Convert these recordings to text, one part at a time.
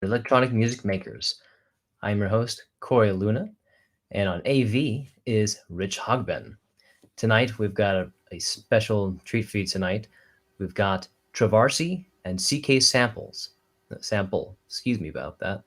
electronic music makers. I'm your host, Corey Luna, and on AV is Rich Hogben. Tonight, we've got a special treat for you tonight. We've got Trovarsi and Sample, excuse me about that.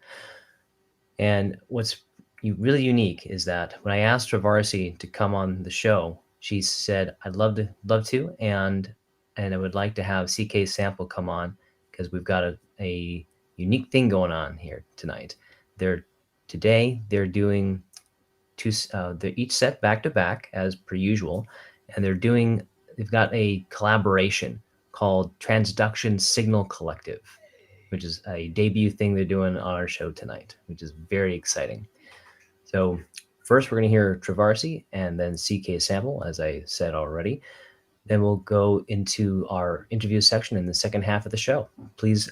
And what's really unique is that when I asked Trovarsi to come on the show, she said, "I'd love to, and I would like to have cksample come on because we've got a unique thing going on here tonight. They're they're doing they're each set back to back as per usual, and they've got a collaboration called Transduction Signal Collective, which is a debut thing they're doing on our show tonight, which is very exciting. So first we're going to hear Trovarsi and then cksample, as I said already. Then we'll go into our interview section in the second half of the show. Please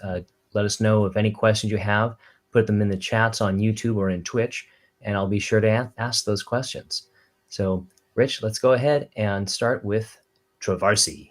let us know if any questions you have. Put them in the chats on YouTube or in Twitch, and I'll be sure to ask those questions. So, Rich, let's go ahead and start with Trovarsi.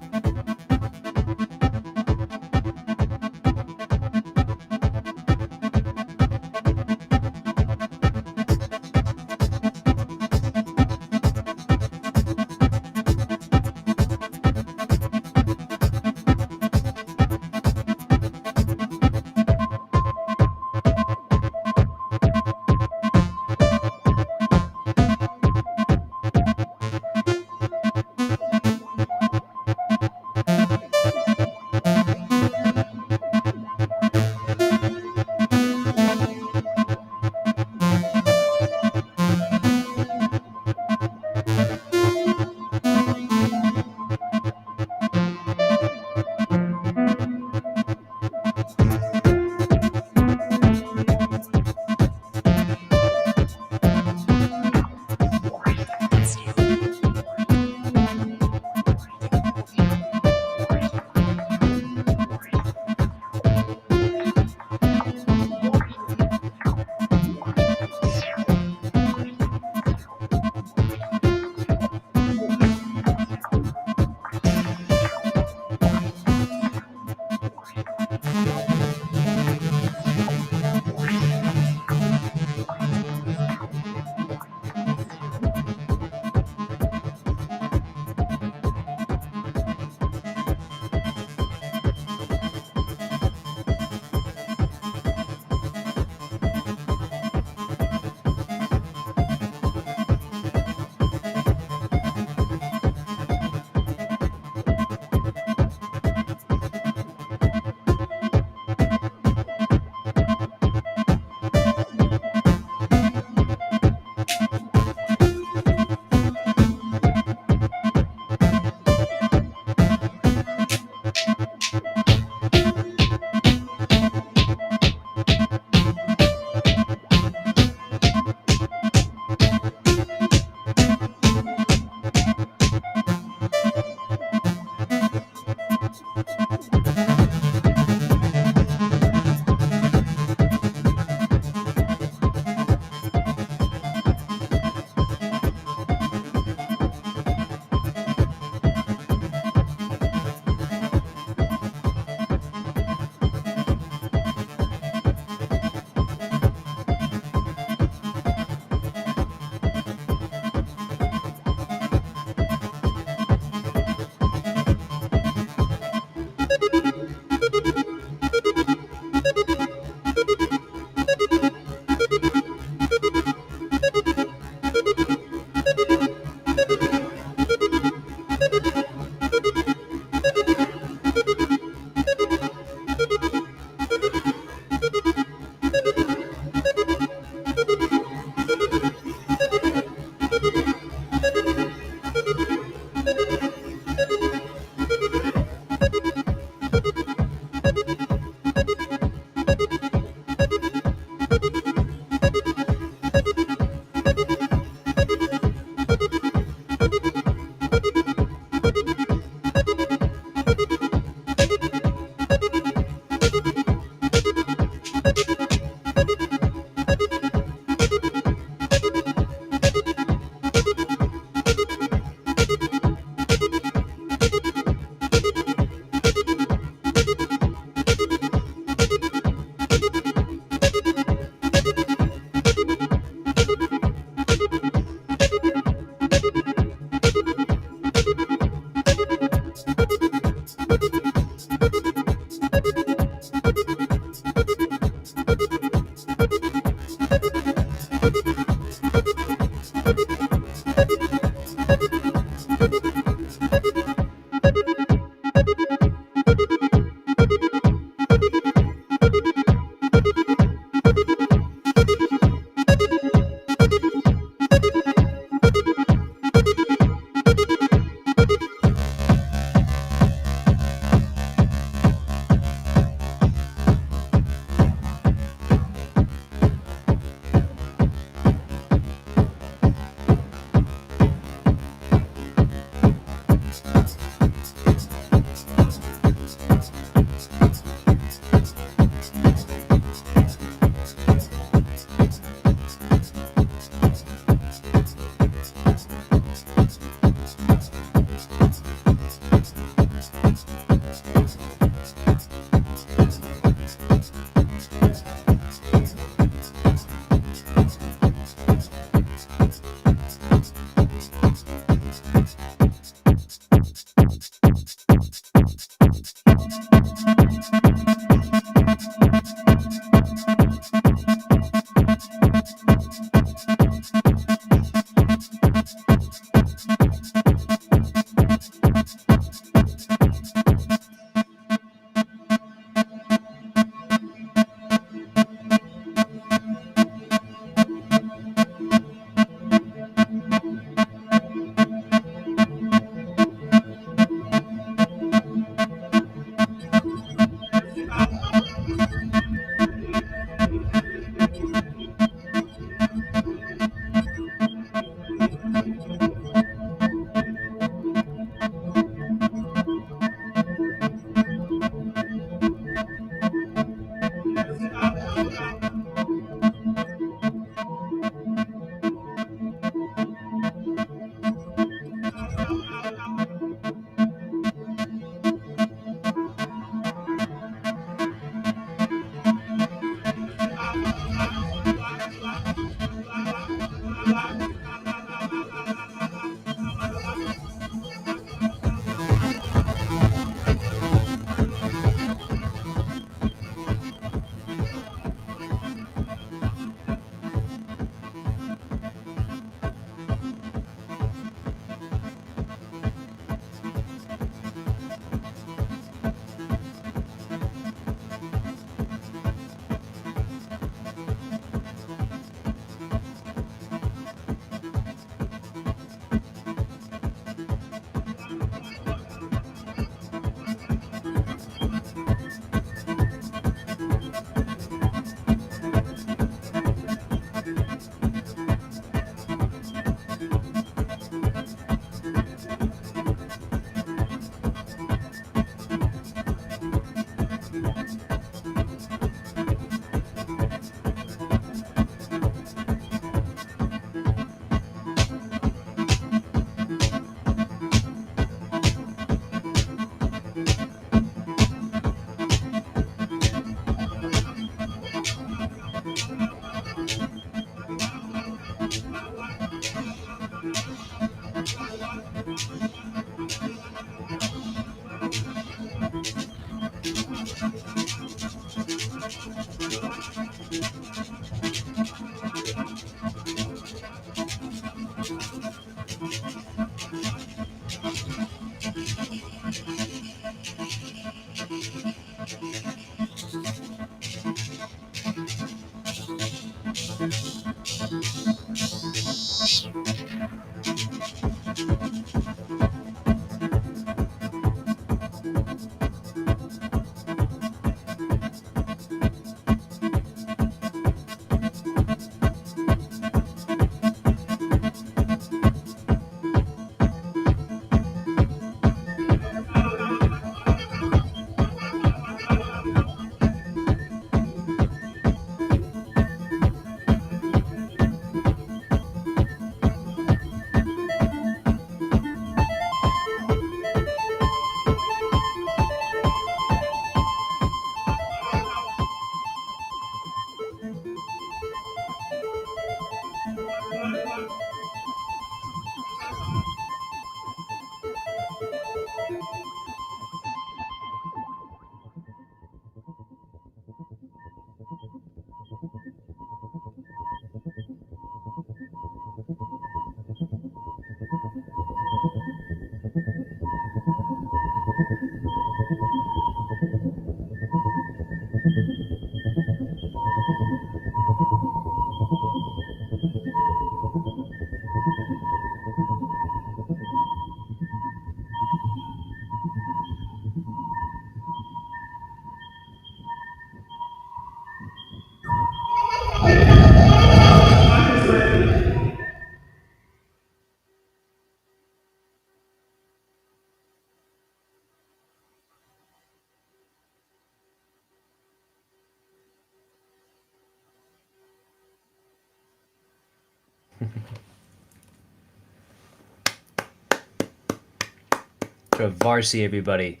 Trovarsi, everybody.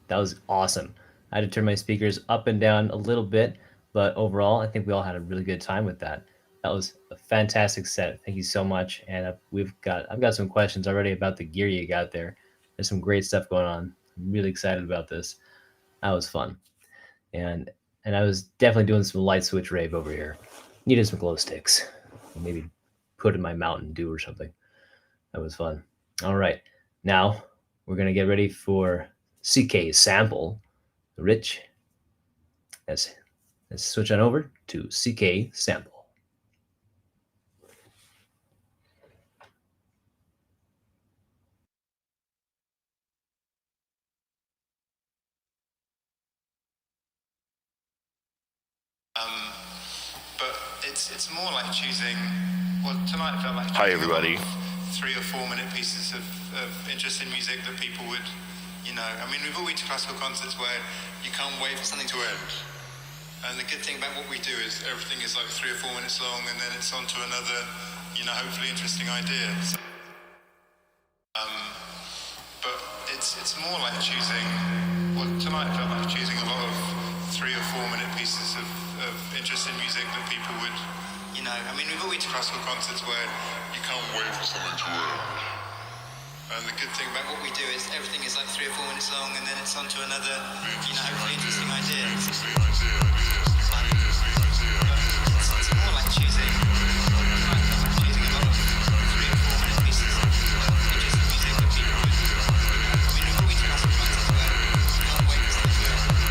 That was awesome. I had to turn my speakers up and down a little bit, but overall, I think we all had a really good time with that. That was a fantastic set. Thank you so much. And I've got some questions already about the gear you got there. There's some great stuff going on. I'm really excited about this. That was fun. And I was definitely doing some light switch rave over here. Needed some glow sticks. Maybe put in my Mountain Dew or something. That was fun. All right. Now we're going to get ready for cksample. Rich, let's switch on over to cksample. But it's more like choosing. Well, tonight I felt like. Hi, everybody. 3 or 4 minute pieces of interesting music that people would, I mean, we've all been to classical concerts where you can't wait for something to end. And the good thing about what we do is everything is like 3 or 4 minutes long, and then it's on to another, hopefully interesting idea. But it's more like choosing. Well, tonight I felt like choosing a lot of 3 or 4 minute pieces of interesting music that people would, I mean, we've all been to classical concerts where you can't wait for something to end. And the good thing about what we do is everything is like 3 or 4 minutes long, and then it's on to another, hopefully interesting idea. It's more like choosing a lot of 3 or 4 minute pieces of interesting music that people would, I mean, we've all been to classical concerts where you can't wait for something to end.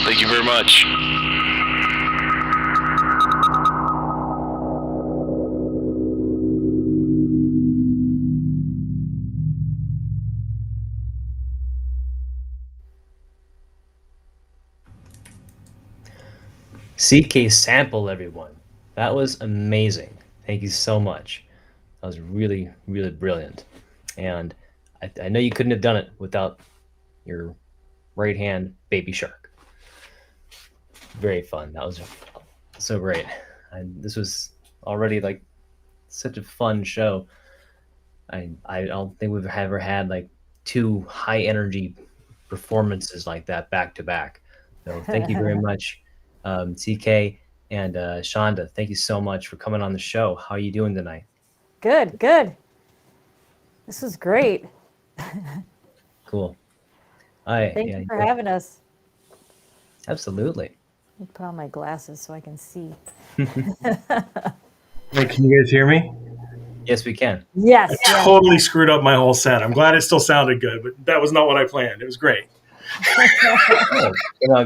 Thank you very much. cksample, everyone. That was amazing. Thank you so much. That was really, really brilliant. And I know you couldn't have done it without your right hand baby shark. Very fun. That was so great. And this was already like such a fun show. I don't think we've ever had like two high energy performances like that back to back. So thank you very much, CK and Shonda. Thank you so much for coming on the show. How are you doing tonight? Good, good. This was great. Cool. Thank you for having us. Absolutely. Let me put on my glasses so I can see. Hey, can you guys hear me? Yes, we can. Yes. I totally screwed up my whole set. I'm glad it still sounded good, but that was not what I planned. It was great.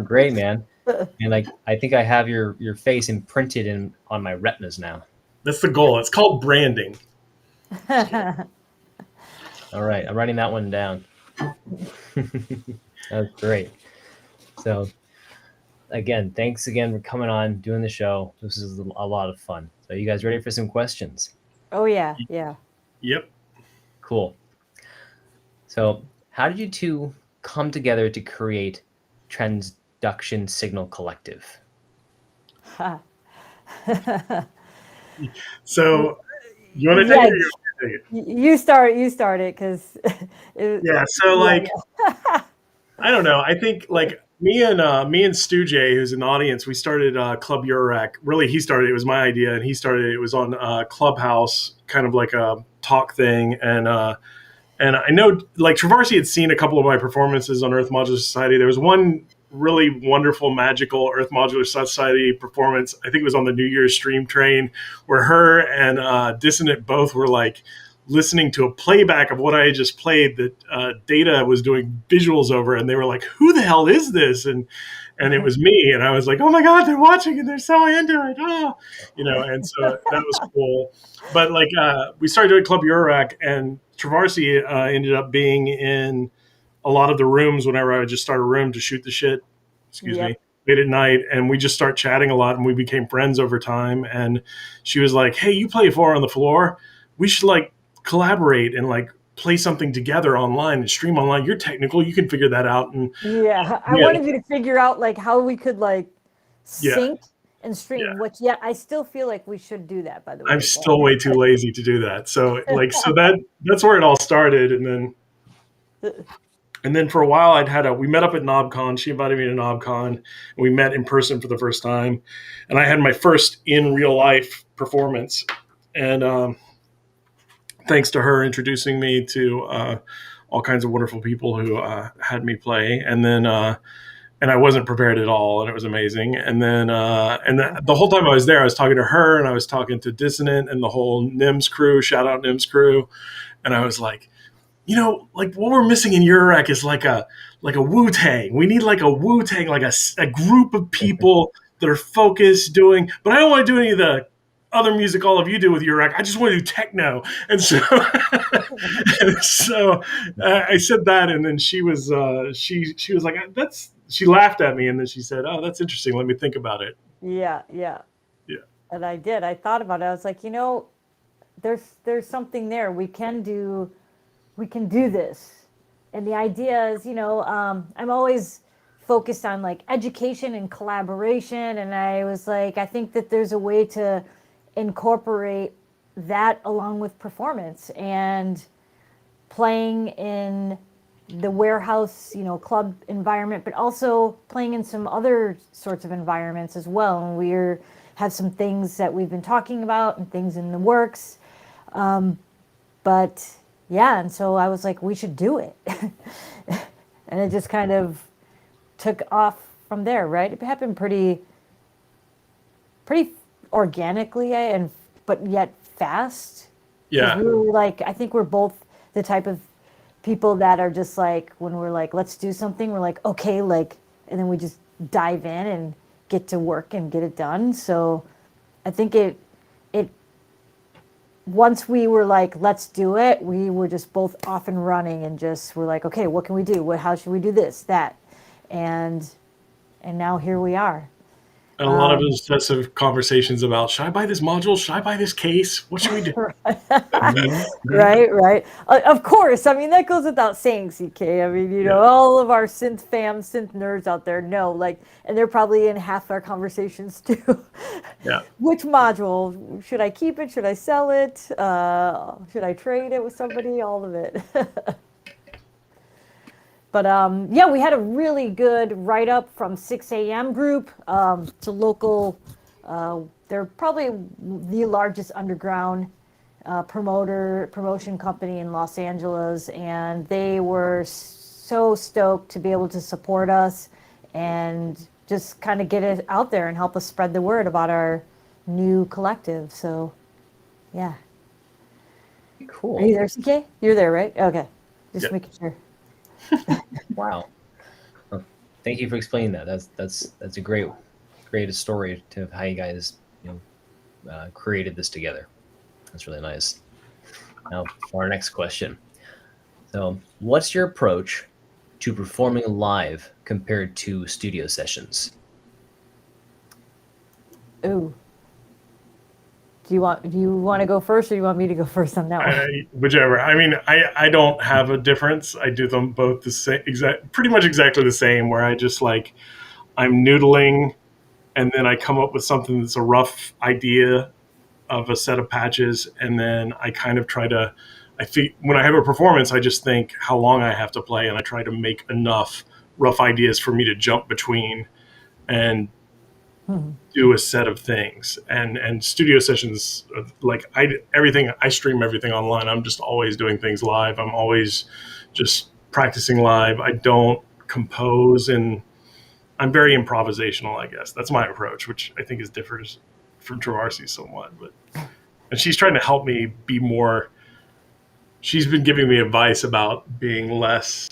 Great, man. And like, I think I have your face imprinted on my retinas now. That's the goal. It's called branding. All right, I'm writing that one down. That's great. So, again, thanks again for coming on, doing the show. This is a lot of fun. So, you guys ready for some questions? Oh, yeah. Yep. Cool. So, how did you two come together to create Transduction Signal Collective? So, you want to take it or you want to take it? You start it because... Yeah, so like, I don't know. I think like me and Stu J, who's in the audience, we started Club Eurorack. Really, he started. It was my idea, and he started. It was on Clubhouse, kind of like a talk thing, and I know, like, Trovarsi had seen a couple of my performances on Earth Modular Society. There was one really wonderful, magical Earth Modular Society performance. I think it was on the New Year's stream train, where her and Dissonant both were like listening to a playback of what I had just played that Data was doing visuals over, and they were like, "Who the hell is this?" And it was me, and I was like, "Oh my god, they're watching and they're so into it!" Oh, and so that was cool. But like, we started doing Club Eurorack, and Trovarsi ended up being in a lot of the rooms whenever I would just start a room to shoot the shit. Excuse me. Late at night, and we just start chatting a lot, and we became friends over time. And she was like, "Hey, you play Four on the Floor? We should like collaborate and like play something together online and stream online. You're technical, you can figure that out." And I wanted you to figure out like how we could like Yeah. sync and stream. Yeah. Which I still feel like we should do that. By the way, I'm still way too lazy to do that. So like, that's where it all started, and then for a while we met up at NobCon. She invited me to NobCon, and we met in person for the first time, and I had my first in real life performance, and thanks to her introducing me to all kinds of wonderful people who had me play, and I wasn't prepared at all, and it was amazing. And then the whole time I was there, I was talking to her, and I was talking to Dissonant and the whole NIMS crew. Shout out NIMS crew, and I was like, like what we're missing in Eurorack is like a Wu-Tang. We need like a Wu-Tang, like a group of people that are focused doing. But I don't want to do any of the other music all of you do with Eurorack. I just want to do techno. And so, I said that, and then she was she was like, "That's." She laughed at me, and then she said, "Oh, that's interesting. Let me think about it." Yeah. And I did. I thought about it. I was like, there's something there. We can do this. And the idea is, I'm always focused on like education and collaboration. And I was like, I think that there's a way to incorporate that along with performance and playing in the warehouse, club environment, but also playing in some other sorts of environments as well. And we have some things that we've been talking about and things in the works. But yeah, and so I was like, we should do it. And it just kind of took off from there, right? It happened pretty organically, but yet fast. Yeah. We were like, I think we're both the type of people that are just like, when we're like, let's do something, we're like, okay, like, and then we just dive in and get to work and get it done. So I think it once we were like, let's do it, we were just both off and running and just we're like, okay, what can we do? How should we do this, that? And now here we are. And a lot of obsessive conversations about, should I buy this module? Should I buy this case? What should we do? Right. Of course. I mean, that goes without saying, CK. I mean, all of our synth nerds out there know, like, and they're probably in half our conversations too. Yeah. Which module? Should I keep it? Should I sell it? Should I trade it with somebody? All of it. But yeah, we had a really good write-up from 6 a.m. group. It's a local, they're probably the largest underground promotion company in Los Angeles. And they were so stoked to be able to support us and just kind of get it out there and help us spread the word about our new collective. So, yeah. Cool. Are you there, CK? You're there, right? Okay. Just making sure. Wow. Well, thank you for explaining that. That's a great story to how you guys created this together. That's really nice. Now for our next question. So, what's your approach to performing live compared to studio sessions? Ooh. Do you want to go first, or do you want me to go first on that one? Whichever. I mean, I don't have a difference. I do them both the same, pretty much exactly the same. Where I just like, I'm noodling, and then I come up with something that's a rough idea of a set of patches, and then I kind of try to. When I have a performance, I just think how long I have to play, and I try to make enough rough ideas for me to jump between and do a set of things. And studio sessions, like I stream everything online. I'm just always doing things live. I'm always just practicing live. I don't compose, and I'm very improvisational, I guess. That's my approach, which I think is differs from Trovarsi somewhat. And she's trying to help me be more. She's been giving me advice about being less,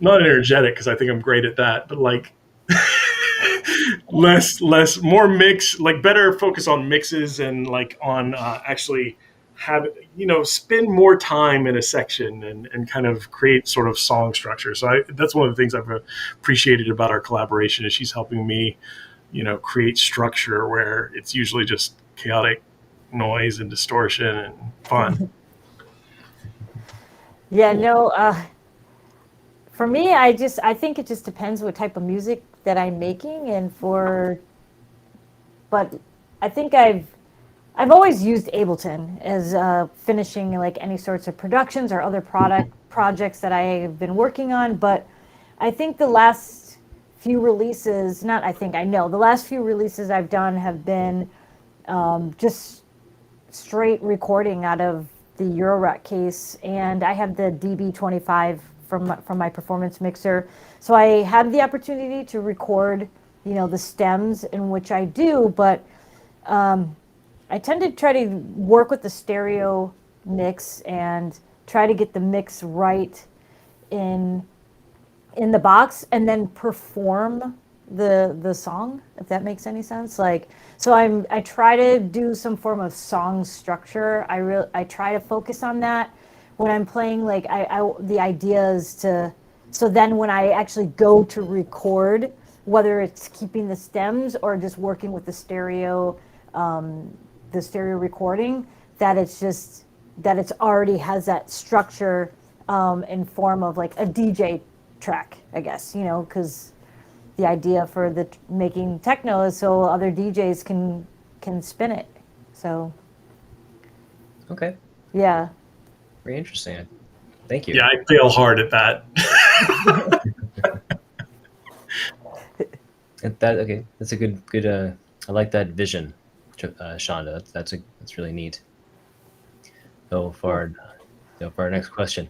not energetic, because I think I'm great at that, but like more mix, like better focus on mixes and like on actually have, spend more time in a section and kind of create sort of song structure. So that's one of the things I've appreciated about our collaboration is she's helping me, create structure where it's usually just chaotic noise and distortion and fun. Yeah, no, for me, I think it just depends what type of music that I'm making, but I think I've always used Ableton as finishing like any sorts of productions or other projects that I have been working on. But I think the last few releases, not I think, I know, the last few releases I've done have been just straight recording out of the Eurorack case, and I have the DB25 from my performance mixer. So I have the opportunity to record, the stems, in which I do, but I tend to try to work with the stereo mix and try to get the mix right in the box, and then perform the song, if that makes any sense. Like, so I try to do some form of song structure. I try to focus on that when I'm playing. Like, the idea is to, so then when I actually go to record, whether it's keeping the stems or just working with the stereo recording, that it's already has that structure in form of like a DJ track, I guess, because the idea for making techno is so other DJs can spin it. So Okay. yeah. Very interesting. Thank you. Yeah, I fail hard at that. Okay. That's a good. I like that vision, Shonda. That's really neat. So for our next question,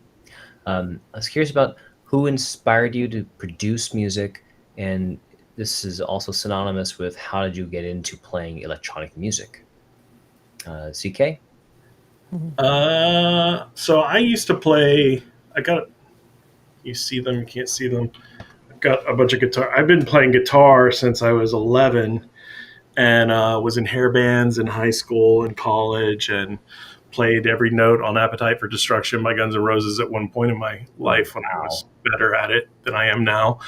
I was curious about who inspired you to produce music, and this is also synonymous with how did you get into playing electronic music? CK? So I used to play. You see them, you can't see them. I've got a bunch of guitar. I've been playing guitar since I was 11, and was in hair bands in high school and college, and played every note on Appetite for Destruction by Guns N' Roses at one point in my life when I was better at it than I am now.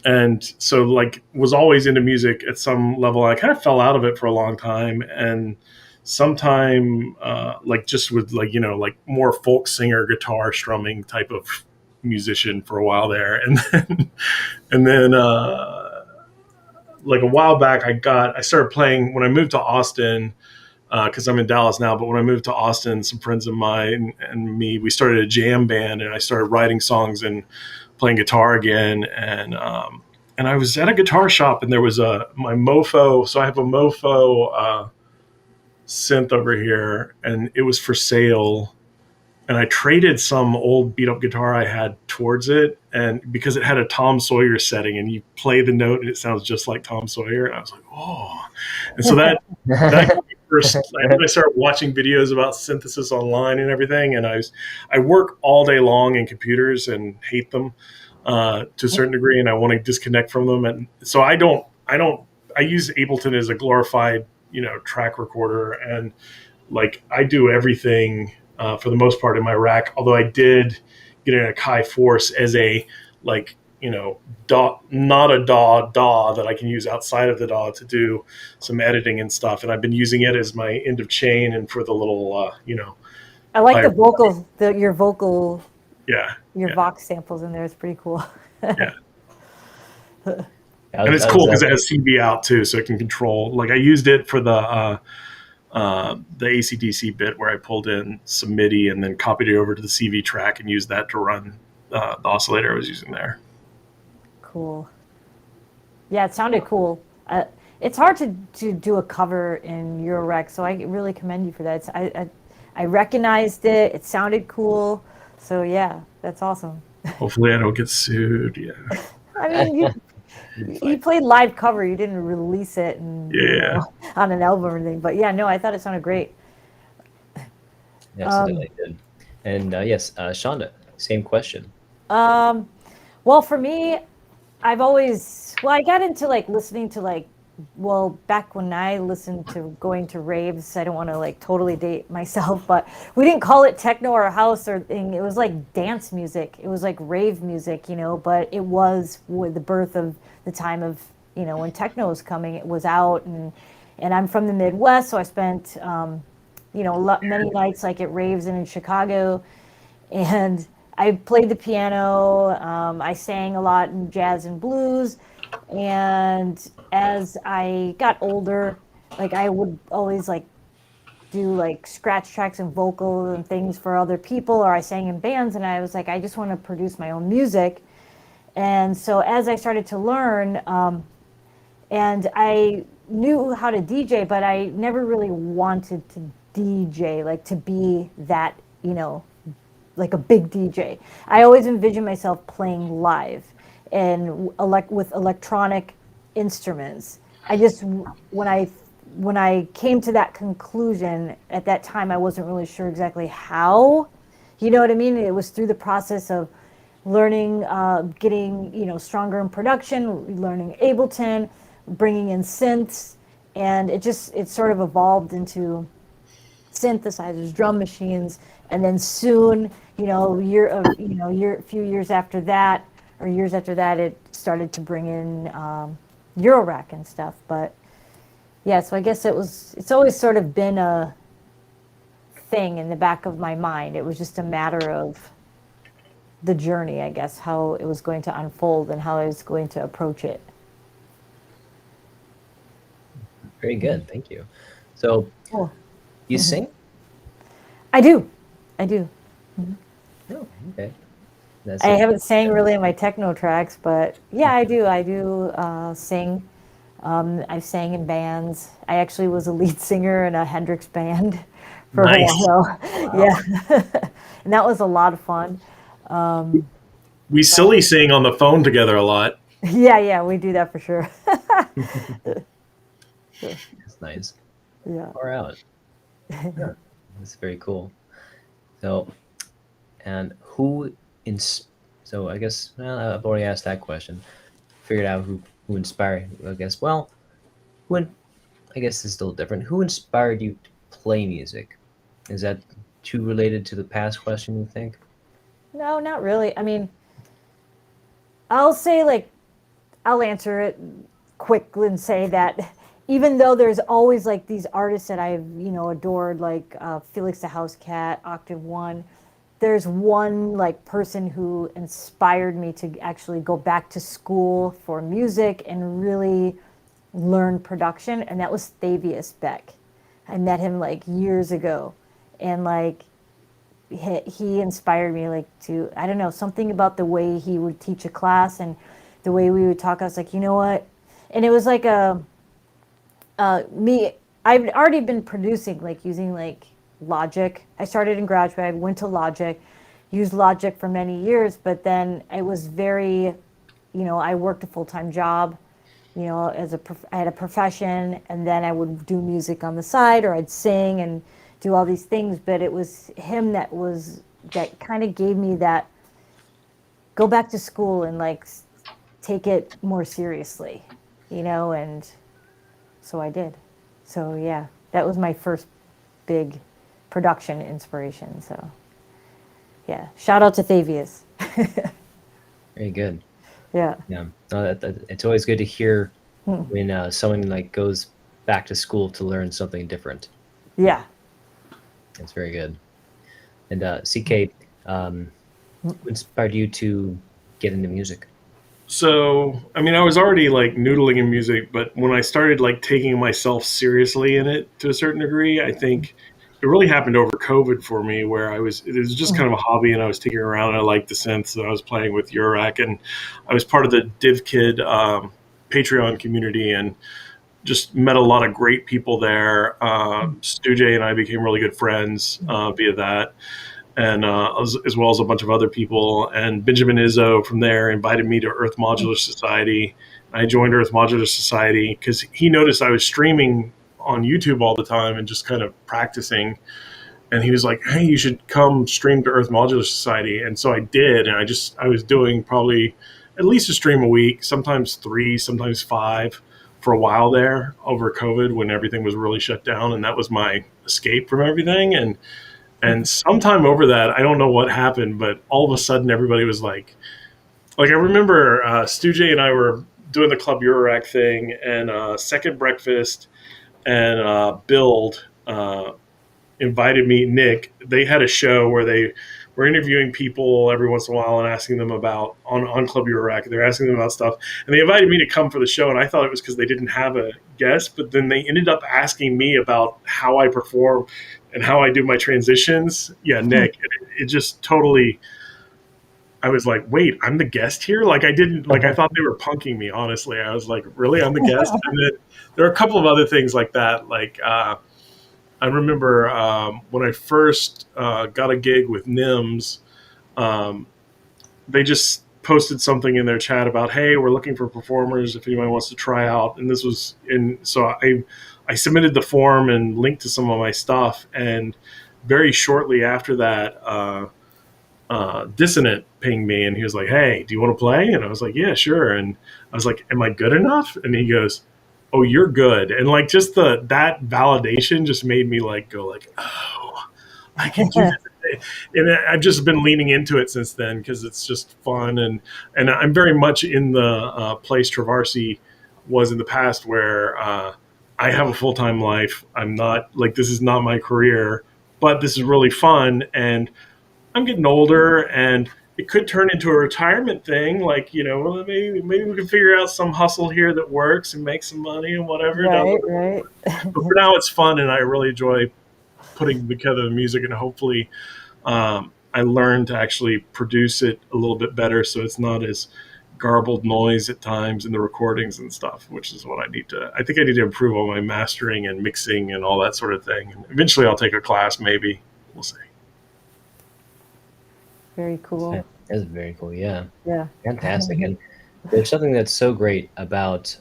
And so like was always into music at some level. I kind of fell out of it for a long time, and sometime like just with like more folk singer, guitar strumming type of musician for a while there. And then like a while back I started playing when I moved to Austin, because I'm in Dallas now, but when I moved to Austin, some friends of mine and me, we started a jam band, and I started writing songs and playing guitar again. And I was at a guitar shop, and there was my Mofo. So I have a Mofo synth over here, and it was for sale. And I traded some old beat up guitar I had towards it, and because it had a Tom Sawyer setting, and you play the note and it sounds just like Tom Sawyer. And I was like, oh. And so that first, I started watching videos about synthesis online and everything, and I work all day long in computers and hate them to a certain degree, and I want to disconnect from them. And so I use Ableton as a glorified track recorder, and like I do everything for the most part in my rack, although I did get in a Kai Force as a like DAW, not a DAW that I can use outside of the DAW to do some editing and stuff, and I've been using it as my end of chain and for the little I like the vocals, your vocal, your Vox samples in there. It's pretty cool. Yeah. And it's cool because it has CV out too, so it can control. Like I used it for the the AC/DC bit where I pulled in some MIDI and then copied it over to the CV track and used that to run the oscillator I was using there. Cool. Yeah, it sounded cool. It's hard to do a cover in Eurorec, so I really commend you for that. I recognized it. It sounded cool. So yeah, that's awesome. Hopefully I don't get sued. Yeah. I mean, you played live cover. You didn't release it and, on an album or anything. But yeah, no, I thought it sounded great. Yes, I did. And yes, Shonda, same question. Well, for me, I got into like listening to like, well, back when I listened to going to raves, I don't want to like totally date myself, but we didn't call it techno or house or thing. It was like dance music. It was like rave music, but it was with the birth of the time of, when techno was coming, it was out. And I'm from the Midwest, so I spent, many nights like at raves and in Chicago. And I played the piano. I sang a lot in jazz and blues. And as I got older, like I would always like do like scratch tracks and vocals and things for other people, or I sang in bands, and I was like, I just want to produce my own music. And so as I started to learn, and I knew how to DJ, but I never really wanted to DJ, like to be that, like a big DJ. I always envisioned myself playing live and with electronic instruments. I just, when I came to that conclusion at that time, I wasn't really sure exactly how, you know what I mean? It was through the process of learning, getting, stronger in production, learning Ableton, bringing in synths, and it sort of evolved into synthesizers, drum machines, and then soon, a few years after that, or years after that, it started to bring in Eurorack and stuff. But yeah, so I guess it's always sort of been a thing in the back of my mind. It was just a matter of the journey, I guess, how it was going to unfold and how I was going to approach it. Very good, thank you. So, cool. You sing? I do. Mm-hmm. Oh, okay. I haven't sang really in my techno tracks, but yeah, I do. I do sing. I've sang in bands. I actually was a lead singer in a Hendrix band for a while. Wow. Yeah, and that was a lot of fun. We silly sing on the phone together a lot. Yeah, we do that for sure. That's nice. Yeah. Far out. Yeah, that's very cool. So, and so I guess, well, I've already asked that question. Figured out who inspired you, I guess. Well, I guess it's still different. Who inspired you to play music? Is that too related to the past question, you think? No, not really. I mean, I'll answer it quickly and say that even though there's always like these artists that I've, adored, like Felix the House Cat, Octave One, there's one like person who inspired me to actually go back to school for music and really learn production, and that was Thavius Beck. I met him like years ago, and like he inspired me like to, I don't know, something about the way he would teach a class and the way we would talk. I was like, you know what? And it was like I've already been producing, like using like Logic. I started in GarageBand, went to Logic, used Logic for many years, but then it was very, I worked a full-time job, I had a profession, and then I would do music on the side, or I'd sing and do all these things. But it was him that kind of gave me that go back to school and like take it more seriously, and so I did. So yeah, that was my first big production inspiration. So yeah, shout out to Thavius. Very good. Yeah. No, it's always good to hear when someone like goes back to school to learn something different. Yeah. That's very good. And CK, who inspired you to get into music? So, I mean, I was already like noodling in music, but when I started like taking myself seriously in it to a certain degree, I think it really happened over COVID for me, where it was just kind of a hobby, and I was tinkering around. And I liked the synths, and I was playing with Eurorack, and I was part of the DivKid Patreon community, and just met a lot of great people there. Stu J and I became really good friends via that, and as well as a bunch of other people. And Benjamin Izzo from there invited me to Earth Modular Society. I joined Earth Modular Society because he noticed I was streaming on YouTube all the time and just kind of practicing. And he was like, "Hey, you should come stream to Earth Modular Society." And so I did. And I was doing probably at least a stream a week, sometimes 3, sometimes 5 for a while there over COVID when everything was really shut down. And that was my escape from everything. And sometime over that, I don't know what happened, but all of a sudden everybody was like I remember Stu J and I were doing the Club Eurorack thing, and Second Breakfast and Build invited me, Nick. They had a show where they were interviewing people every once in a while and asking them about on Club Eurorack. They're asking them about stuff, and they invited me to come for the show. And I thought it was because they didn't have a guest, but then they ended up asking me about how I perform and how I do my transitions. Yeah, Nick, it just totally. I was like, wait, I'm the guest here? Like, I thought they were punking me, honestly. I was like, really? I'm the guest? And then there are a couple of other things like that. Like, I remember when I first got a gig with NIMS, they just posted something in their chat about, hey, we're looking for performers if anyone wants to try out. And this was so I submitted the form and linked to some of my stuff. And very shortly after that, Dissonant pinged me, and he was like, "Hey, do you want to play?" And I was like, "Yeah, sure." And I was like, "Am I good enough?" And he goes, "Oh, you're good." And like just that validation just made me like go like, "Oh, I can do this." And I've just been leaning into it since then because it's just fun, and I'm very much in the place Trovarsi was in the past, where I have a full-time life. I'm not like, this is not my career, but this is really fun, and I'm getting older, and it could turn into a retirement thing. Like, well, maybe we can figure out some hustle here that works and make some money and whatever. Right. But for now, it's fun, and I really enjoy putting together the music, and hopefully I learn to actually produce it a little bit better so it's not as garbled noise at times in the recordings and stuff, which is what I think I need to improve on my mastering and mixing and all that sort of thing. And eventually I'll take a class, maybe. We'll see. Very cool. That's very cool. Yeah. Yeah. Fantastic. And there's something that's so great about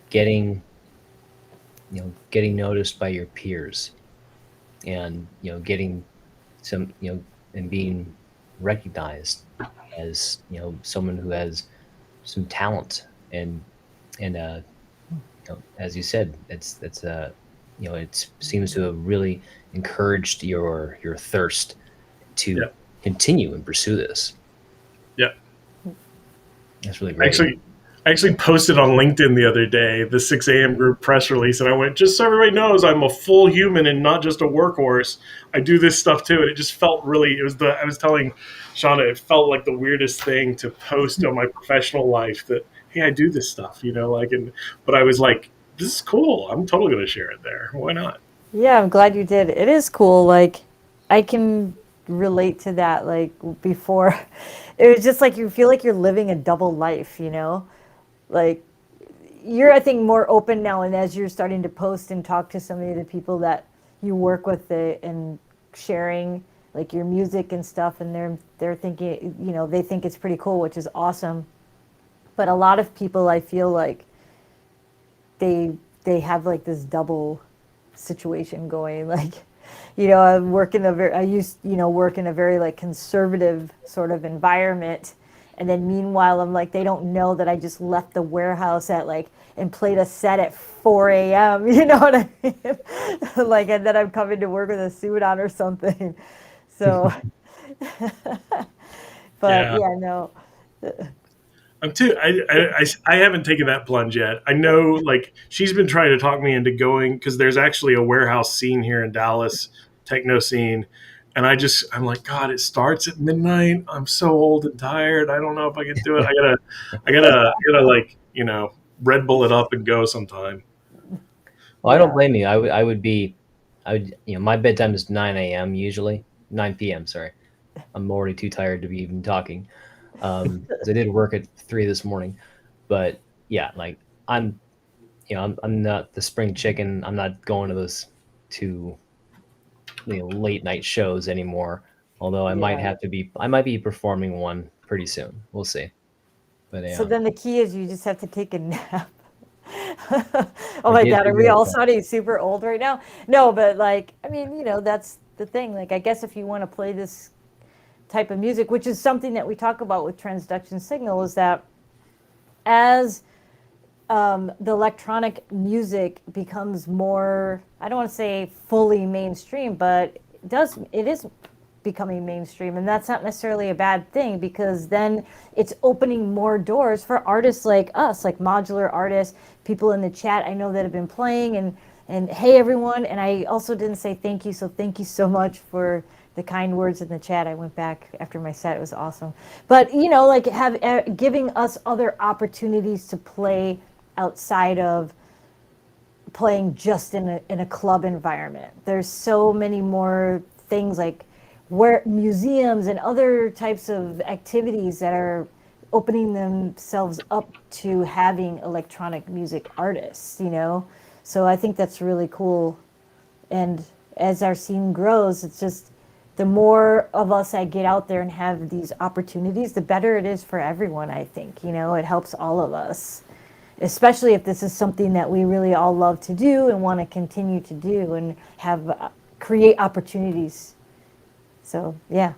getting noticed by your peers, and getting some and being recognized as someone who has some talent, and as you said, it seems to have really encouraged your thirst to continue and pursue this. Yeah. That's really great. I actually posted on LinkedIn the other day the 6 a.m. group press release, and I went, just so everybody knows, I'm a full human and not just a workhorse. I do this stuff too. And it just felt really, I was telling Shauna, it felt like the weirdest thing to post on my professional life that, hey, I do this stuff, but I was like, this is cool. I'm totally going to share it there. Why not? Yeah, I'm glad you did. It is cool. Like, I can relate to that. Like, before, it was just like you feel like you're living a double life, like you're, I think, more open now, and as you're starting to post and talk to some of the people that you work with, and sharing like your music and stuff, and they're thinking, they think it's pretty cool, which is awesome. But a lot of people, I feel like they have like this double situation going. Like, I work in work in a very like conservative sort of environment, and then meanwhile I'm like, they don't know that I just left the warehouse and played a set at 4 a.m. You know what I mean? Like, and then I'm coming to work with a suit on or something. So, but no. I'm too. I haven't taken that plunge yet. I know, like, she's been trying to talk me into going, because there's actually a warehouse scene here in Dallas, techno scene, and I'm like, God, it starts at midnight. I'm so old and tired. I don't know if I can do it. I gotta like, Red Bull it up and go sometime. Well, I don't blame you. I would, my bedtime is 9 a.m. usually, 9 p.m. Sorry, I'm already too tired to be even talking. 'Cause I did work at 3 this morning, but yeah, like I'm, I'm not the spring chicken. I'm not going to those two, late night shows anymore. Although Yeah. I might be performing one pretty soon. We'll see. But So yeah, then the key is you just have to take a nap. Oh I my did God, are we figure out all that. sounding super old right now? No, but like, I mean, that's the thing. Like, I guess if you want to play this type of music, which is something that we talk about with transduction signal, is that as the electronic music becomes more, I don't want to say fully mainstream, but it is becoming mainstream, and that's not necessarily a bad thing, because then it's opening more doors for artists like us, like modular artists, people in the chat I know that have been playing, and hey everyone. And I also didn't say thank you, so thank you so much for the kind words in the chat. I went back after my set, it was awesome. But like giving us other opportunities to play outside of playing just in a club environment. There's so many more things, like where museums and other types of activities that are opening themselves up to having electronic music artists. So I think that's really cool. And as our scene grows, it's just the more of us that get out there and have these opportunities, the better it is for everyone, I think. It helps all of us, especially if this is something that we really all love to do and want to continue to do and have create opportunities. So yeah.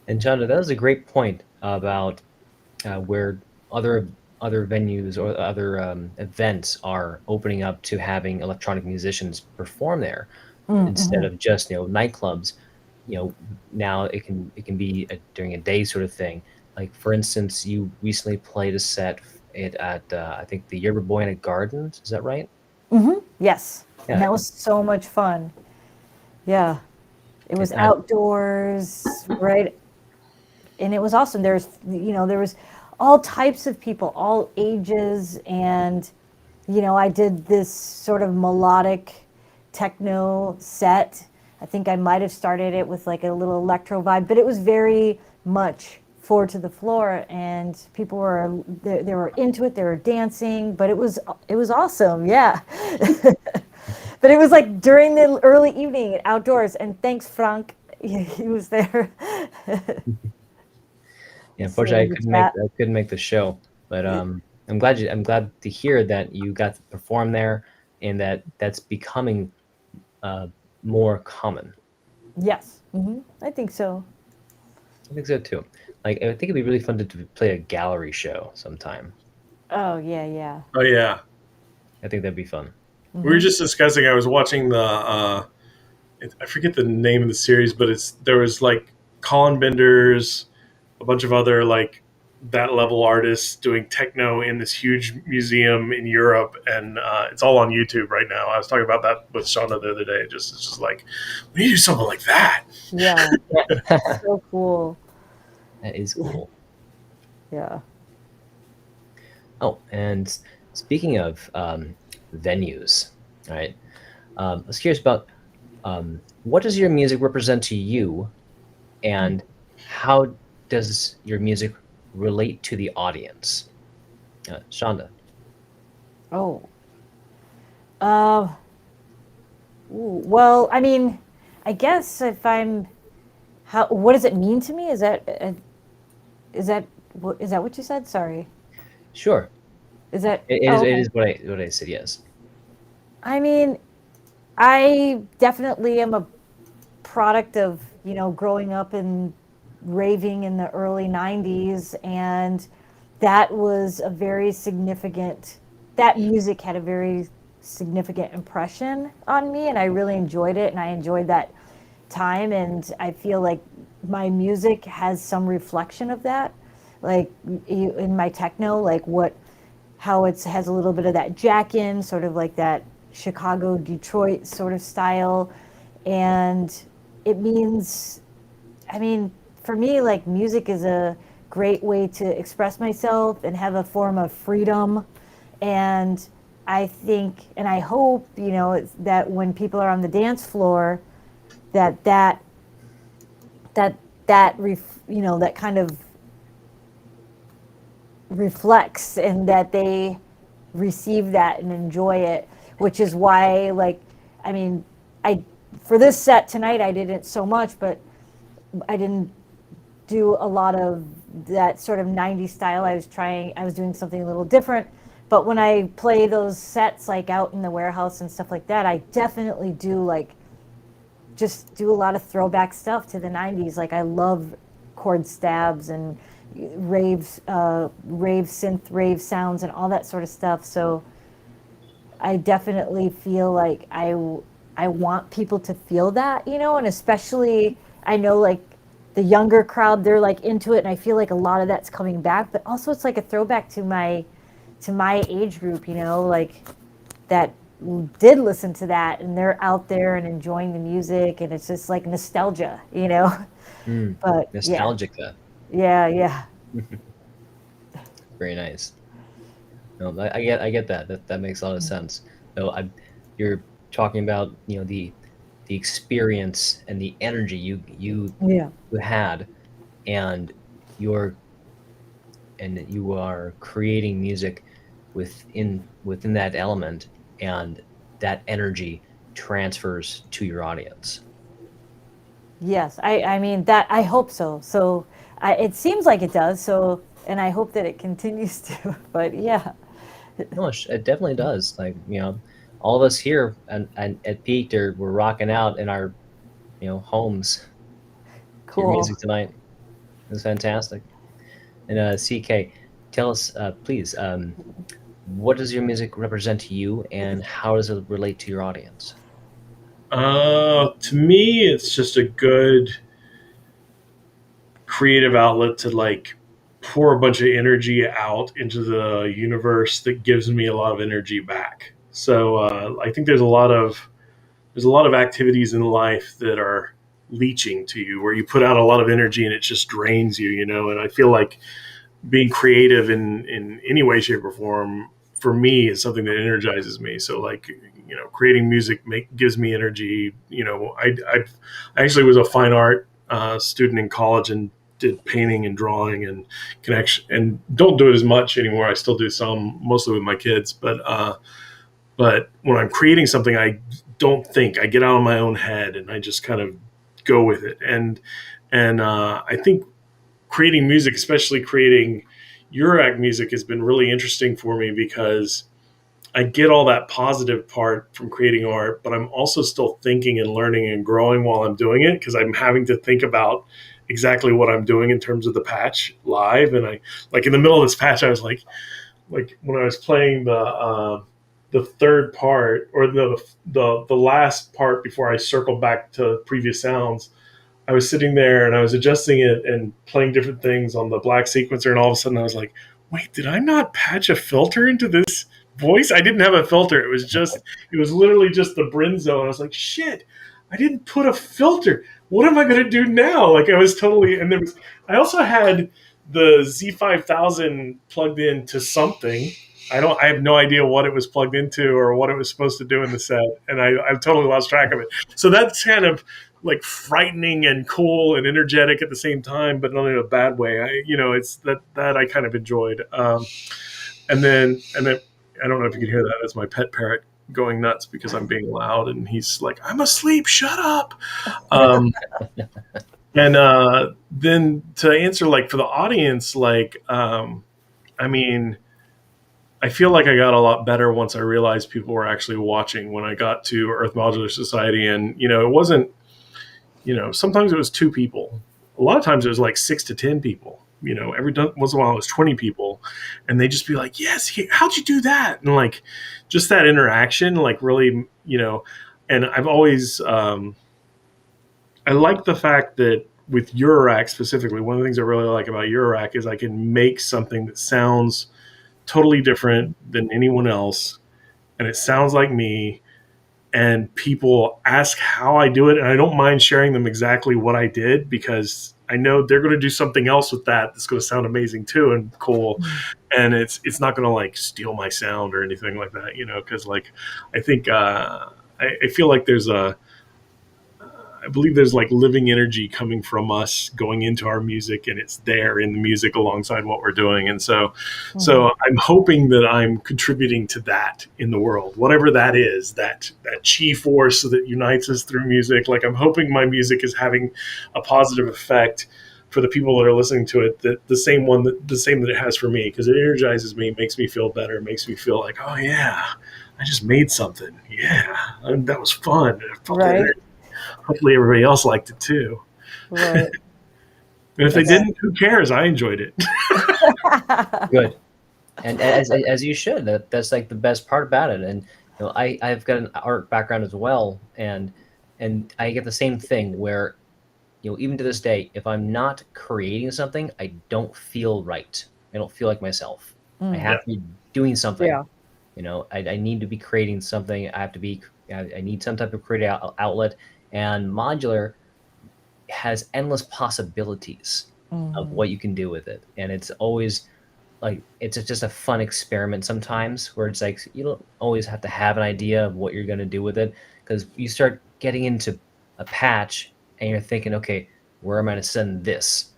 And Chanda, that was a great point about where other venues or other events are opening up to having electronic musicians perform there instead of just nightclubs. Now it can be during a day sort of thing. Like for instance, you recently played a set at I think the Yerba Buena Gardens. Is that right? Yes. And Yeah. that was so much fun. Yeah. It was And outdoors, right? And it was awesome. There was all types of people, all ages, and I did this sort of melodic techno set. I think I might have started it with like a little electro vibe, but it was very much four to the floor, and people they were into it. They were dancing, but it was awesome. Yeah. But it was like during the early evening outdoors, and thanks Frank. He was there. yeah, So unfortunately, in the chat. I couldn't make the show, but I'm glad to hear that you got to perform there, and that's becoming uh, more common. Yes. I think so. I think so too. Like I think it'd be really fun to play a gallery show sometime. Oh yeah, yeah. Oh yeah, I think that'd be fun. we were just discussing. I was watching I forget the name of the series, but there was like Colin Benders, a bunch of other like that level artists doing techno in this huge museum in Europe, and it's all on YouTube right now. I was talking about that with Shauna the other day. It's just like we need to do something like that. Yeah. So cool. That is cool. Yeah. Oh, and speaking of venues, all right, I was curious about what does your music represent to you, and how does your music relate to the audience? Shonda. Oh. Uh, well, I mean, I guess if I'm, what does it mean to me? Is that what you said? Sorry. Sure. Is that, It is. oh, It okay. is what I said. Yes. I mean, I definitely am a product of, growing up and raving in the early 90s, and that was that music had a very significant impression on me, and I really enjoyed it, and I enjoyed that time, and I feel like my music has some reflection of that, like in my techno, like how it has a little bit of that jack-in, sort of like that Chicago, Detroit sort of style. And it means I mean, for me, like music is a great way to express myself and have a form of freedom. And I think, and I hope, that when people are on the dance floor, that that that that kind of reflects, and that they receive that and enjoy it, which is why, like, I mean, I for this set tonight I didn't so much, but I didn't do a lot of that sort of 90s style. I was doing something a little different. But when I play those sets like out in the warehouse and stuff like that, I definitely do like just do a lot of throwback stuff to the 90s. Like I love chord stabs and rave synth rave sounds and all that sort of stuff. So I definitely feel like I want people to feel that, and especially I know like the younger crowd, they're like into it, and I feel like a lot of that's coming back, but also it's like a throwback to my age group, like that did listen to that, and they're out there and enjoying the music, and it's just like nostalgia, But Nostalgic. yeah. Very nice. No, I get that. That makes a lot of sense. No, you're talking about the experience and the energy you had, and you are creating music within that element, and that energy transfers to your audience. Yes, I mean that I hope so. So it seems like it does. So, and I hope that it continues to. But yeah. No, it definitely does. Like all of us here and at Piqued we're rocking out in our homes. Your Cool. music tonight is fantastic. And CK, tell us, please, what does your music represent to you, and how does it relate to your audience? To me, it's just a good creative outlet to like pour a bunch of energy out into the universe that gives me a lot of energy back. So I think there's a lot of activities in life that are leaching to you, where you put out a lot of energy and it just drains you, And I feel like being creative in any way, shape, or form for me is something that energizes me. So like creating music gives me energy. I actually was a fine art student in college and did painting and drawing and connection, and don't do it as much anymore. I still do some, mostly with my kids, but when I'm creating something, I don't think. I get out of my own head and I just kind of go with it. And I think creating music, especially creating Eurorack music, has been really interesting for me because I get all that positive part from creating art, but I'm also still thinking and learning and growing while I'm doing it, because I'm having to think about exactly what I'm doing in terms of the patch live. And I, like, in the middle of this patch, I was like when I was playing the third part, or the last part before I circled back to previous sounds, I was sitting there and I was adjusting it and playing different things on the black sequencer, and all of a sudden I was like, wait, did I not patch a filter into this voice? I didn't have a filter. It was literally just the Brinzo. I was like, shit, I didn't put a filter. What am I going to do now? Like, I was totally, and I also had the Z5000 plugged into something. I have no idea what it was plugged into or what it was supposed to do in the set. And I've totally lost track of it. So that's kind of like frightening and cool and energetic at the same time, but not in a bad way. It's that I kind of enjoyed. And then I don't know if you can hear that. That's my pet parrot going nuts because I'm being loud, and he's like, I'm asleep, shut up. And then to answer, like, for the audience, like, I mean, I feel like I got a lot better once I realized people were actually watching when I got to Earth Modular Society. And, it wasn't, sometimes it was 2 people. A lot of times it was like 6 to 10 people. Every once in a while it was 20 people. And they just be like, yes, how'd you do that? And like, just that interaction, like, really, and I've always, I like the fact that with Eurorack specifically, one of the things I really like about Eurorack is I can make something that sounds totally different than anyone else, and it sounds like me, and people ask how I do it, and I don't mind sharing them exactly what I did, because I know they're going to do something else with that that's going to sound amazing too and cool, and it's not going to like steal my sound or anything like that, because like I think I feel like I believe there's like living energy coming from us going into our music, and it's there in the music alongside what we're doing. And so I'm hoping that I'm contributing to that in the world, whatever that is, that chi force that unites us through music. Like, I'm hoping my music is having a positive effect for the people that are listening to it, that the same that it has for me, because it energizes me, makes me feel better, makes me feel like, oh yeah, I just made something. Yeah, and that was fun. Right. Hopefully everybody else liked it too. Right. And if they didn't, who cares? I enjoyed it. Good. And as you should. That's like the best part about it. And I've got an art background as well, and I get the same thing where even to this day, if I'm not creating something, I don't feel right. I don't feel like myself. I have to be doing something. Yeah. I need to be creating something. I need some type of creative outlet, and Modular has endless possibilities of what you can do with it. And it's always like, it's just a fun experiment sometimes, where it's like, you don't always have to have an idea of what you're going to do with it, because you start getting into a patch and you're thinking, okay, where am I going to send this?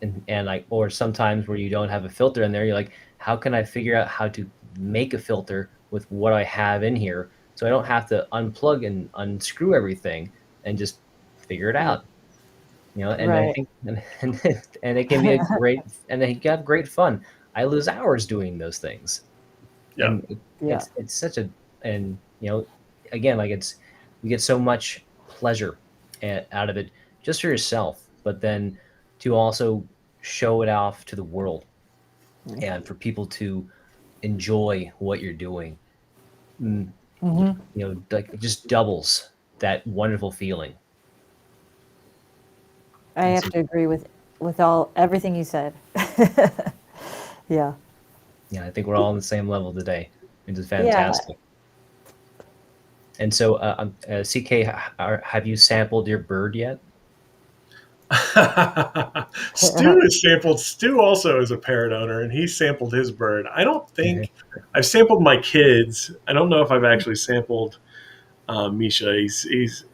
And like, or sometimes where you don't have a filter in there, you're like, how can I figure out how to make a filter with what I have in here, so I don't have to unplug and unscrew everything and just figure it out. And I Right. think, and it can be a great, and they have great fun. I lose hours doing those things, Yeah. and Yeah. it's such a, and again, like, you get so much pleasure out of it just for yourself, but then to also show it off to the world and for people to enjoy what you're doing. Like, it just doubles that wonderful feeling. I have to agree with everything you said. Yeah. Yeah, I think we're all on the same level today, which is Yeah. fantastic. And so, CK, have you sampled your bird yet? Stu is sampled. Stu also is a parrot owner, and he sampled his bird. I don't think I've sampled my kids. I don't know if I've actually sampled Misha. His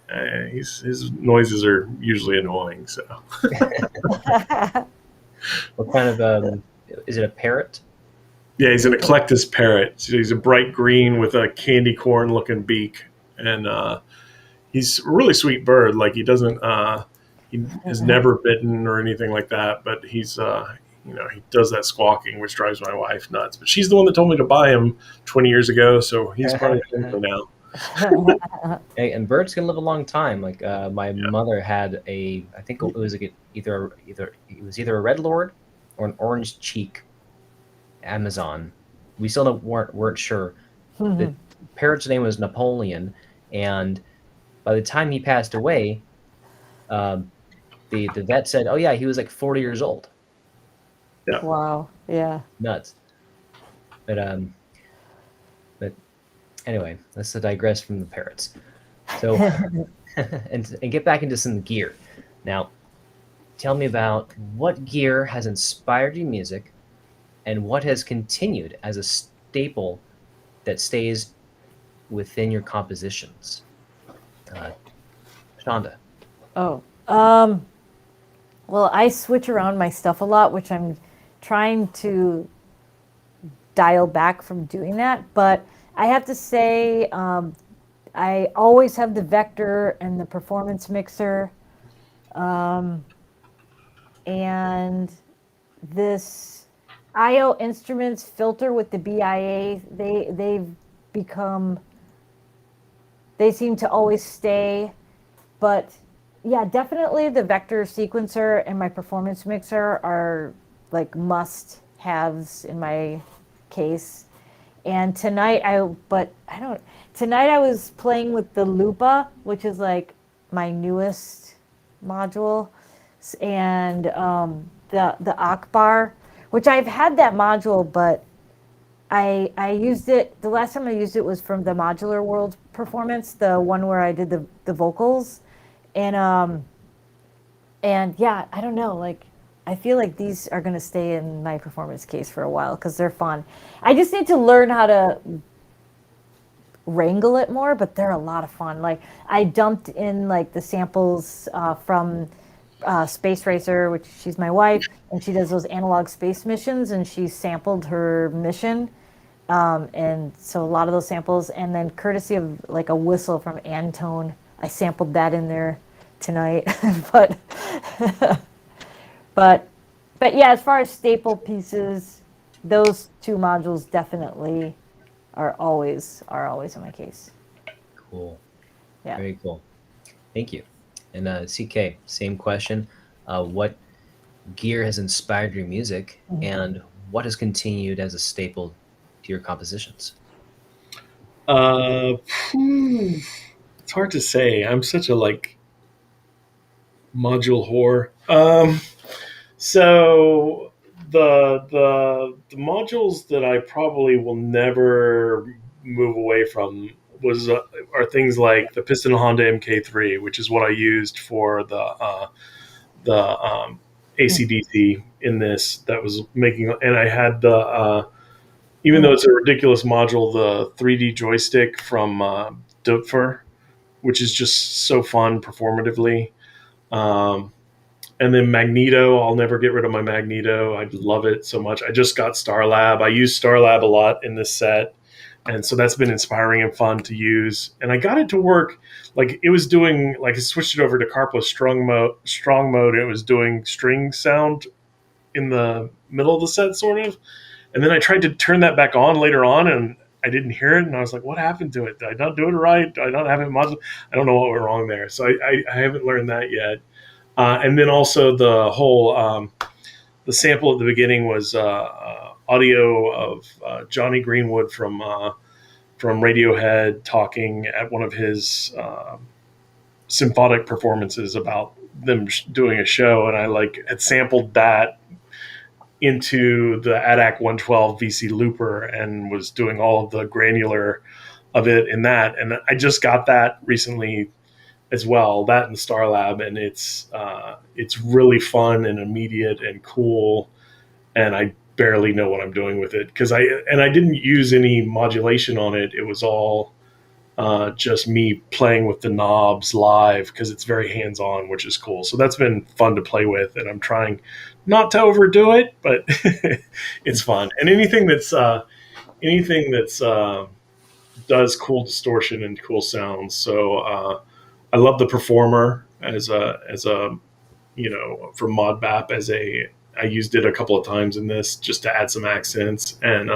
noises are usually annoying. So, What kind of is it a parrot? yeah, he's an eclectus parrot. So he's a bright green with a candy corn looking beak, and he's a really sweet bird. Like, he doesn't, he has never bitten or anything like that. But he's, he does that squawking, which drives my wife nuts. But she's the one that told me to buy him 20 years ago, so he's part of the family now. And birds can live a long time. Like, my mother had I think it was like either a red lord or an orange cheek Amazon. We still weren't sure. The parrot's name was Napoleon, and by the time he passed away, the vet said, "Oh yeah, he was like 40 years old." Yeah. Wow. Yeah. Nuts. But anyway, let's digress from the parrots. So, and get back into some gear. Now, tell me about what gear has inspired your music, and what has continued as a staple that stays within your compositions. Shonda. Oh. Well, I switch around my stuff a lot, which I'm trying to dial back from doing that. But I have to say, I always have the Vector and the Performance Mixer. And this IO Instruments filter with the BIA, they seem to always stay. But yeah, definitely the Vector sequencer and my Performance Mixer are like must haves in my case. And tonight I was playing with the Lupa, which is like my newest module, and the Akbar, which I've had that module, but I used it, the last time I used it was from the Modular World performance, the one where I did the vocals, and yeah, I don't know, like I feel like these are gonna stay in my performance case for a while because they're fun. I just need to learn how to wrangle it more, but they're a lot of fun. Like I dumped in like the samples from Space Racer, which she's my wife, and she does those analog space missions, and she sampled her mission. And so a lot of those samples, and then courtesy of like a whistle from Antone, I sampled that in there tonight. but but but yeah, as far as staple pieces, those two modules definitely are always in my case. Cool. Yeah. Very cool. Thank you. And CK, same question. What gear has inspired your music, and what has continued as a staple to your compositions? It's hard to say. I'm such a like module whore. So the modules that I probably will never move away from was are things like the Piston Honda MK3, which is what I used for the ACDC in this. That was making, and I had the even though it's a ridiculous module, the 3D joystick from Doepfer, which is just so fun performatively. Um, and then Magneto, I'll never get rid of my Magneto. I love it so much. I just got Starlab. I use Starlab a lot in this set. And so that's been inspiring and fun to use. And I got it to work like it was doing, like I switched it over to Carpless strong mode. And it was doing string sound in the middle of the set, sort of. And then I tried to turn that back on later on, and I didn't hear it. And I was like, what happened to it? Did I not do it right? Did I not have it modular? I don't know what went wrong there. So I haven't learned that yet. And then also the whole the sample at the beginning was audio of Johnny Greenwood from Radiohead talking at one of his symphonic performances about them doing a show, and I like had sampled that into the ADAC 112 VC looper and was doing all of the granular of it in that. And I just got that recently as well, that in Starlab, and it's really fun and immediate and cool, and I barely know what I'm doing with it because I didn't use any modulation on it. It was all just me playing with the knobs live because it's very hands-on, which is cool. So that's been fun to play with, and I'm trying not to overdo it, but it's fun. And anything that's does cool distortion and cool sounds. So I love the Performer as a from ModBap I used it a couple of times in this just to add some accents, and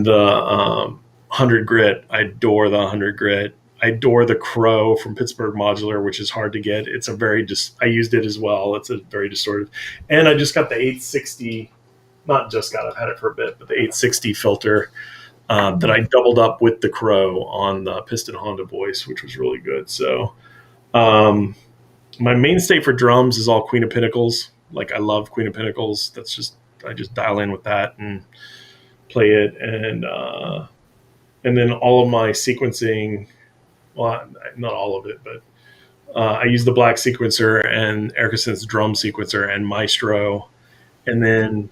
the 100 grit. I adore the 100 grit. I adore the Crow from Pittsburgh Modular, which is hard to get. It's a very I used it as well. It's a very distorted. And I just got the 860, not just got, I've had it for a bit, but the 860 filter that I doubled up with the Crow on the Piston Honda voice, which was really good. So my mainstay for drums is all Queen of Pinnacles. Like I love Queen of Pinnacles. That's just, I just dial in with that and play it. And then all of my sequencing, well, not all of it, but I use the Black sequencer and Ericsson's drum sequencer and Maestro. And then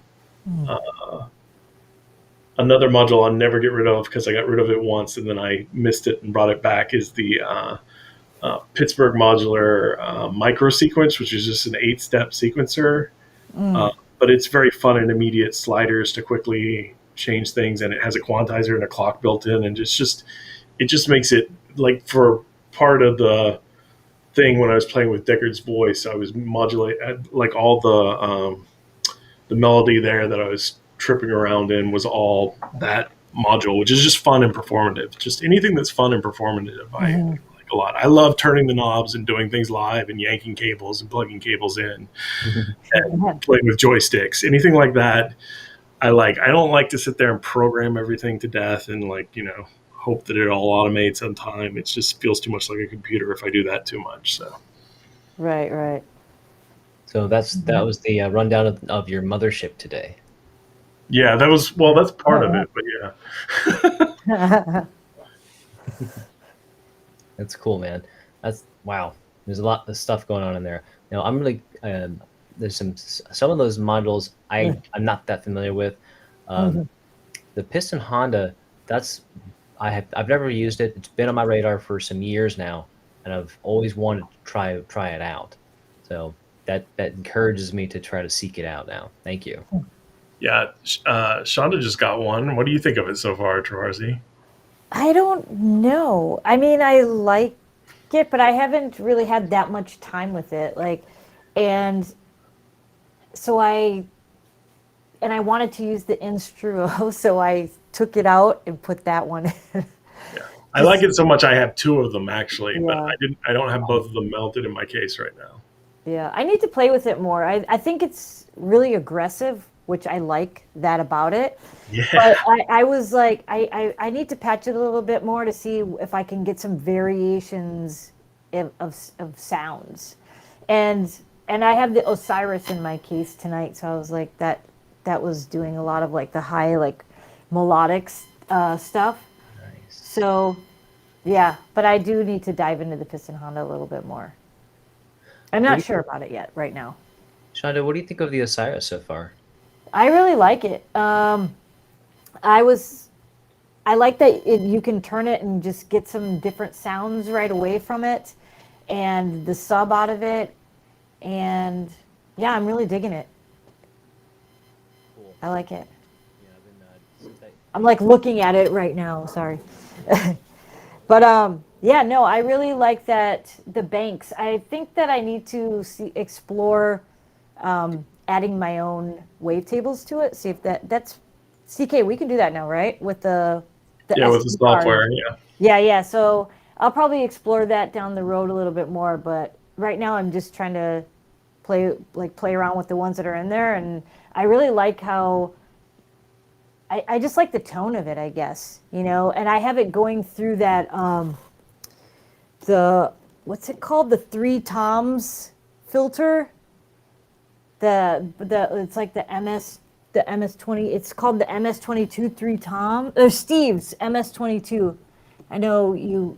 another module I'll never get rid of because I got rid of it once and then I missed it and brought it back is the Pittsburgh Modular micro sequence, which is just an 8-step sequencer. But it's very fun and immediate sliders to quickly change things, and it has a quantizer and a clock built in, and it just makes it, like, for part of the thing when I was playing with Deckard's voice, I was modulating like all the melody there that I was tripping around in was all that module, which is just fun and performative. Just anything that's fun and performative, I like a lot. I love turning the knobs and doing things live and yanking cables and plugging cables in and playing with joysticks. Anything like that, I like. I don't like to sit there and program everything to death and hope that it all automates on time. It just feels too much like a computer if I do that too much. So Right. So that was the rundown of your mothership today. Yeah, that's part of it, but yeah. That's cool, man. That's wow. There's a lot of stuff going on in there. Now I'm really there's some of those modules I'm not that familiar with. Um, the piston Honda, that's I've never used it. It's been on my radar for some years now, and I've always wanted to try it out. So that encourages me to try to seek it out now. Thank you. Yeah, Shonda just got one. What do you think of it so far, Trovarsi? I don't know. I mean, I like it, but I haven't really had that much time with it. Like, and so I wanted to use the Instruo, so I took it out and put that one in. Yeah, I like it so much. I have two of them actually, but Yeah. I don't have both of them mounted in my case right now. Yeah, I need to play with it more. I think it's really aggressive, which I like that about it. Yeah, But I was like, I need to patch it a little bit more to see if I can get some variations of sounds. And I have the Osiris in my case tonight, so I was like that was doing a lot of like the high like melodic stuff. Nice. So yeah, but I do need to dive into the Piston Honda a little bit more. I'm not sure about it yet right now. Shonda, what do you think of the Osiris so far? I really like it. I like that you can turn it and just get some different sounds right away from it, and the sub out of it, and yeah, I'm really digging it. Cool. I like it. Yeah, I've been I'm like looking at it right now. Sorry, but yeah, no, I really like that the banks. I think that I need to explore adding my own wavetables to it. See if that's CK. We can do that now, right? With the yeah, with the SD card. software. Yeah, Yeah. So I'll probably explore that down the road a little bit more. But right now, I'm just trying to play around with the ones that are in there, and I really like how. I just like the tone of it, I guess, and I have it going through that the what's it called, the three toms filter, the it's like the MS-20, it's called the MS-22 three tom, or Steve's MS-22. I know you,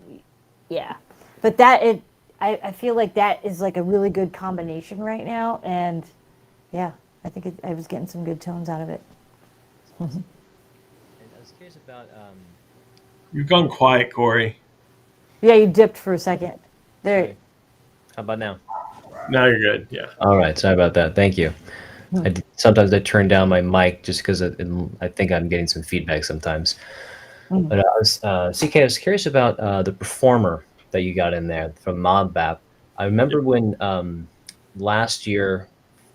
yeah, but I feel like that is like a really good combination right now, and yeah, I think I was getting some good tones out of it. And I was curious about you've gone quiet, Corey. Yeah, you dipped for a second there. okay. How about now? Now you're good. Yeah. All right, sorry about that. Thank you. Sometimes I turn down my mic just because I think I'm getting some feedback sometimes. But CK, I was curious about the performer that you got in there from ModBap. I remember when last year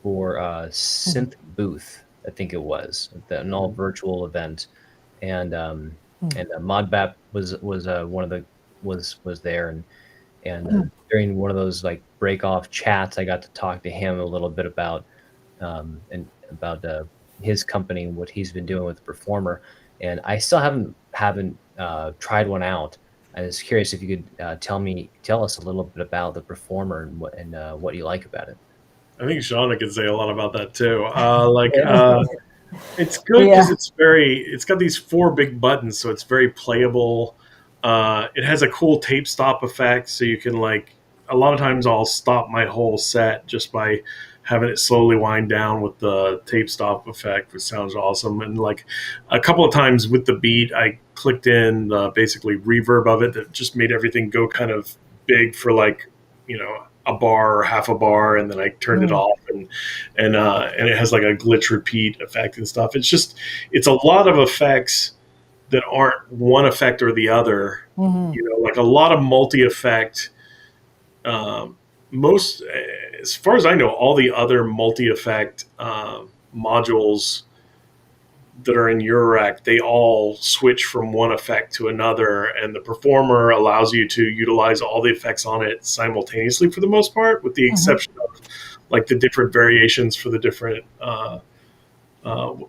for Synth Booth, I think it was an all virtual event, and ModBap was one of the was there, and during one of those like break off chats, I got to talk to him a little bit about his company and what he's been doing with the performer, and I still haven't tried one out. I was curious if you could tell us a little bit about the performer and what you like about it. I think Shauna could say a lot about that too. It's good Yeah. because it's got these four big buttons, so it's very playable. It has a cool tape stop effect, so you can a lot of times I'll stop my whole set just by having it slowly wind down with the tape stop effect, which sounds awesome. And a couple of times with the beat, I clicked in the basically reverb of it that just made everything go kind of big for a bar or half a bar, and then I turned it off, and it has like a glitch repeat effect and stuff. It's a lot of effects that aren't one effect or the other. Like a lot of multi-effect. Most, as far as I know, all the other multi-effect modules that are in Eurorack, they all switch from one effect to another, and the performer allows you to utilize all the effects on it simultaneously for the most part, with the exception of the different variations for the different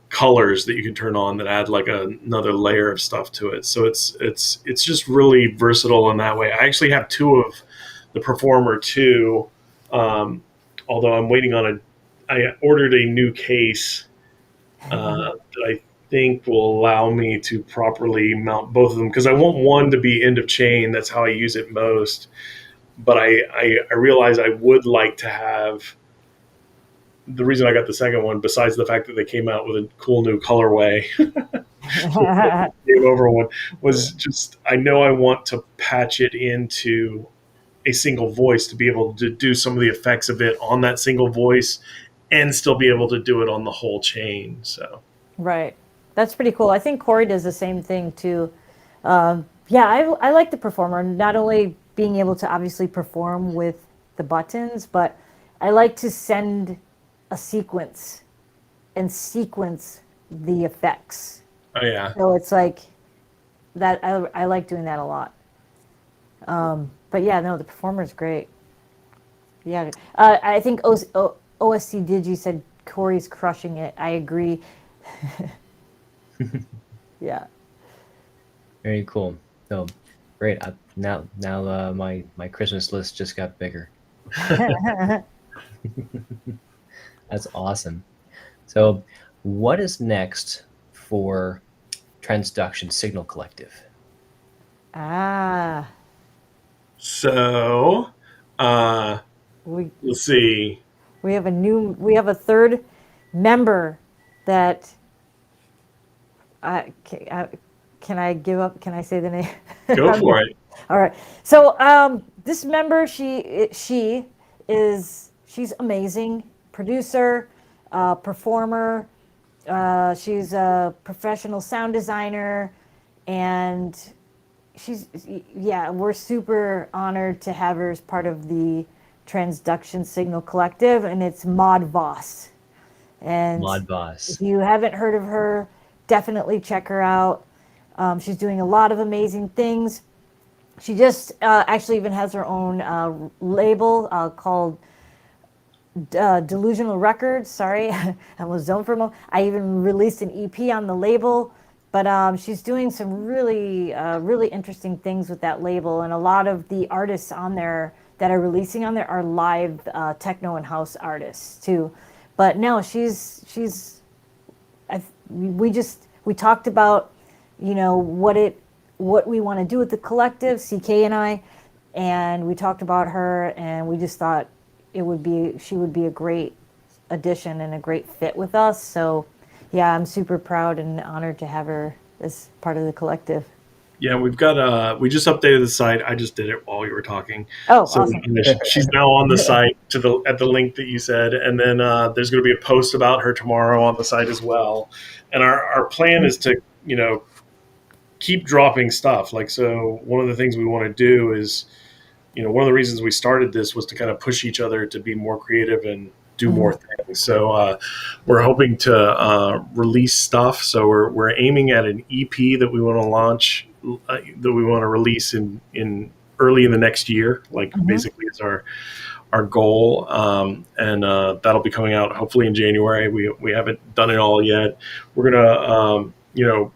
colors that you can turn on that add another layer of stuff to it. So it's just really versatile in that way. I actually have two of the performer too, although I'm waiting on I ordered a new case that think will allow me to properly mount both of them, because I want one to be end of chain. That's how I use it most. But I realize I would like to have, the reason I got the second one, besides the fact that they came out with a cool new colorway, game over one, was just, I know I want to patch it into a single voice to be able to do some of the effects of it on that single voice and still be able to do it on the whole chain. So Right. That's pretty cool. I think Corey does the same thing too. I like the performer, not only being able to obviously perform with the buttons, but I like to send a sequence and sequence the effects. oh yeah, So it's like that. I like doing that a lot. But yeah, no, the performer is great. Yeah, I think OSC Digi said Corey's crushing it. I agree. Yeah. Very cool. So great. Now my Christmas list just got bigger. That's awesome. So what is next for Transduction Signal Collective? Ah, so we let's see. we have a third member that can I give up? Can I say the name? Go for it. All right. So this member, she's amazing, producer, performer. She's a professional sound designer, and we're super honored to have her as part of the Transduction Signal Collective, and it's Maud Voss. And Mod Boss. if you haven't heard of her, definitely check her out. She's doing a lot of amazing things. She just actually even has her own label called Delusional Records. Sorry, I was zoned for a moment. I even released an EP on the label, but she's doing some really, really interesting things with that label. And a lot of the artists on there that are releasing on there are live techno and house artists too. But no, we talked about, what we want to do with the collective, CK and we talked about her, and we just thought she would be a great addition and a great fit with us. So yeah, I'm super proud and honored to have her as part of the collective. Yeah, we've got we just updated the site. I just did it while you were talking. Oh, So awesome. she's now on the site at the link that you said, and then there's going to be a post about her tomorrow on the site as well. And our plan is to keep dropping stuff. Like, so one of the things we want to do is, one of the reasons we started this was to kind of push each other to be more creative and do more things. So we're hoping to release stuff. So we're aiming at an EP that we want to launch, that we want to release in early in the next year, like basically is our goal. And that'll be coming out hopefully in January. We haven't done it all yet. We're going to,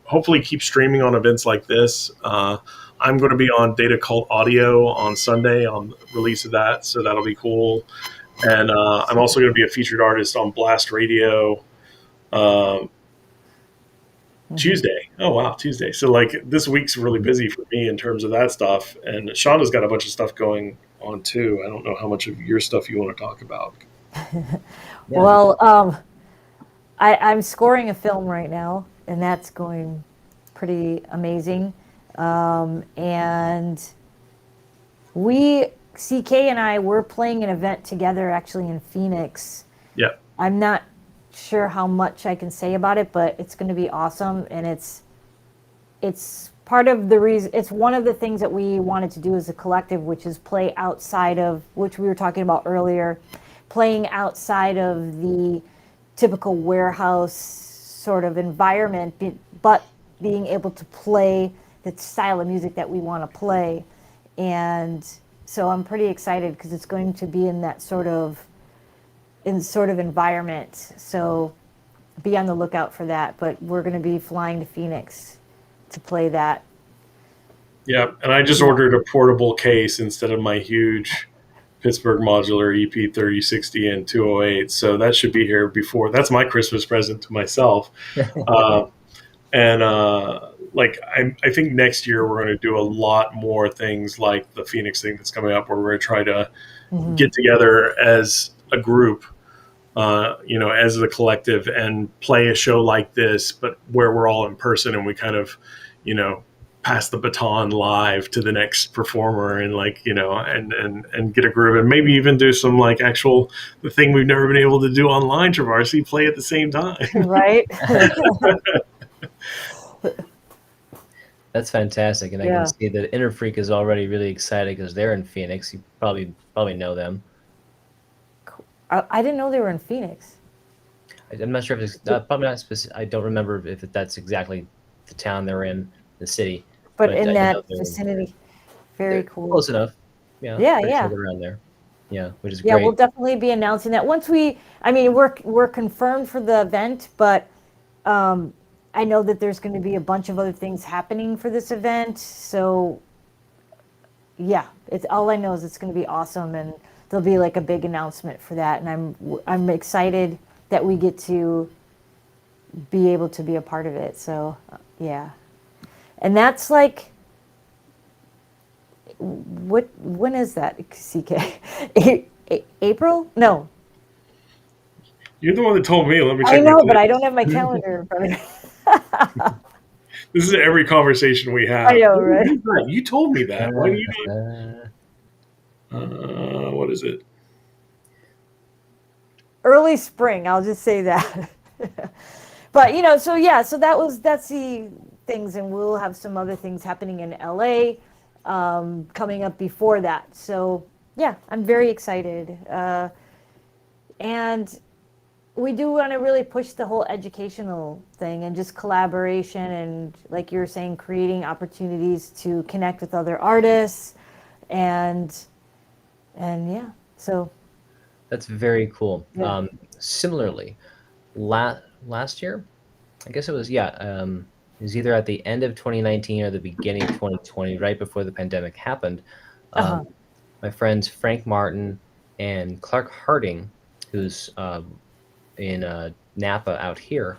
hopefully keep streaming on events like this. I'm going to be on Data Cult Audio on Sunday on the release of that. So that'll be cool. And I'm also going to be a featured artist on Blast Radio Tuesday. Oh, wow, Tuesday. So, like, this week's really busy for me in terms of that stuff. And Shonda's got a bunch of stuff going on, too. I don't know how much of your stuff you want to talk about. Yeah. Well, I'm scoring a film right now, and that's going pretty amazing. And CK and I were playing an event together actually in Phoenix. Yeah. I'm not sure how much I can say about it, but it's going to be awesome. And it's part of the reason, it's one of the things that we wanted to do as a collective, which is play outside of, which we were talking about earlier, playing outside of the typical warehouse sort of environment, but being able to play the style of music that we want to play. And so I'm pretty excited because it's going to be in that sort of environment. So be on the lookout for that. But we're going to be flying to Phoenix to play that. Yeah, and I just ordered a portable case instead of my huge Pittsburgh Modular EP 3060 and 208. So that should be here before. That's my Christmas present to myself. And like I think next year we're going to do a lot more things like the Phoenix thing that's coming up, where we're going to try to get together as a group, as a collective, and play a show like this, but where we're all in person and we kind of, pass the baton live to the next performer, and and get a groove, and maybe even do some like actual the thing we've never been able to do online, Trovarsi, play at the same time. Right. That's fantastic, and I can see that Inner Freak is already really excited because they're in Phoenix. You probably know them. I didn't know they were in Phoenix. I'm not sure if it's probably not specific. I don't remember if that's exactly the town they're in, the city. But in that vicinity. Very cool. Close enough. Yeah. Yeah, pretty yeah. sure they're around there. Yeah, which is Yeah, great. we'll definitely be announcing that once we're confirmed for the event, but I know that there's going to be a bunch of other things happening for this event. So yeah, it's all I know is it's going to be awesome, and there'll be like a big announcement for that, and I'm excited that we get to be able to be a part of it. So yeah. And that's like, when is that, CK? April? No. You're the one that told me. Let me check. I know, but I don't have my calendar in front of me. This is every conversation we have. I know, right? You told me that. Why do you not? What is it? Early spring, I'll just say that. But so that's the things, and we'll have some other things happening in LA coming up before that. So yeah, I'm very excited, and we do want to really push the whole educational thing and just collaboration, and like you were saying, creating opportunities to connect with other artists, and yeah, so That's very cool. Yeah. Similarly, last year, I guess it was, it was either at the end of 2019 or the beginning of 2020, right before the pandemic happened. My friends Frank Martin and Clark Harding, who's in Napa out here,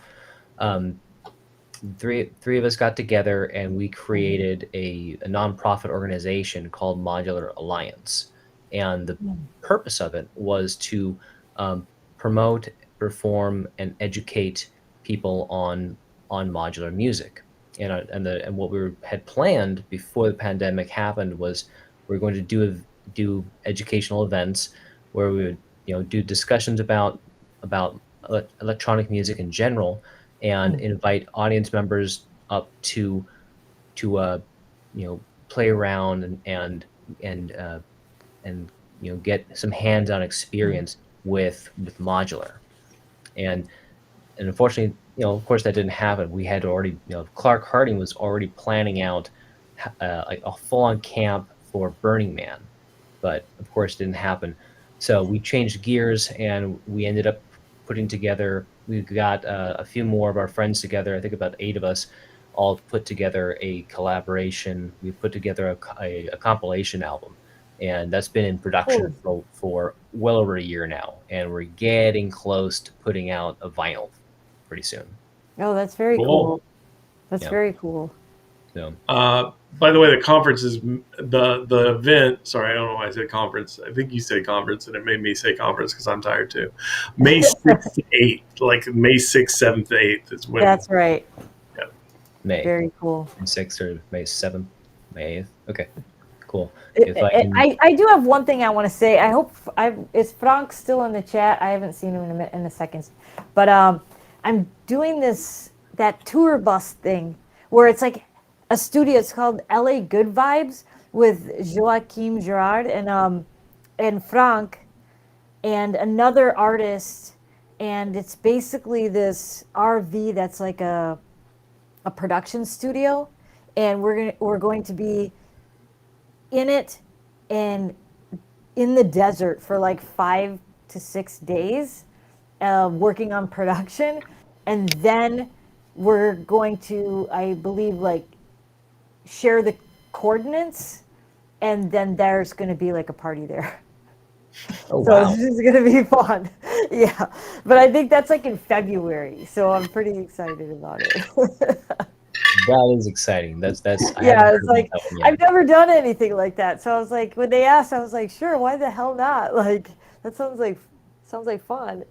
three of us got together and we created a nonprofit organization called Modular Alliance. And the purpose of it was to promote, perform, and educate people on modular music. And what we had planned before the pandemic happened was we're going to do educational events where we would do discussions about electronic music in general, and invite audience members up to play around and get some hands-on experience with modular. And unfortunately, of course, that didn't happen. We had already, Clark Harding was already planning out like a full-on camp for Burning Man, but of course, it didn't happen. So we changed gears and we ended up putting together. We got a few more of our friends together. I think about 8 of us all put together a collaboration. We put together a compilation album, and that's been in production for well over a year now. And we're getting close to putting out a vinyl pretty soon. Oh, that's very cool. That's very cool. So, by the way, the conference is the event. Sorry, I don't know why I said conference. I think you said conference, and it made me say conference because I'm tired too. May 6th to 8th, like May 6th, 7th, 8th is when. That's right. Yeah. May. Very cool. May 6th or May 7th, May 8th. Okay, cool. I do have one thing I want to say. I hope is Frank still in the chat? I haven't seen him in a second, but I'm doing that tour bus thing where it's like a studio. It's called LA Good Vibes with Joachim Gerard and Frank and another artist, and it's basically this RV that's like a production studio, and we're going to be in it and in the desert for like 5 to 6 days, working on production, and then we're going to, I believe, like share the coordinates, and then there's going to be like a party there. Oh, So wow. this is going to be fun. Yeah, but I think that's like in February, so I'm pretty excited about it. That is exciting. That's I haven't Yeah, heard it's about like that one I've yet. never done anything like that. So I was like, when they asked, I was like, sure, why the hell not? Like that sounds like fun.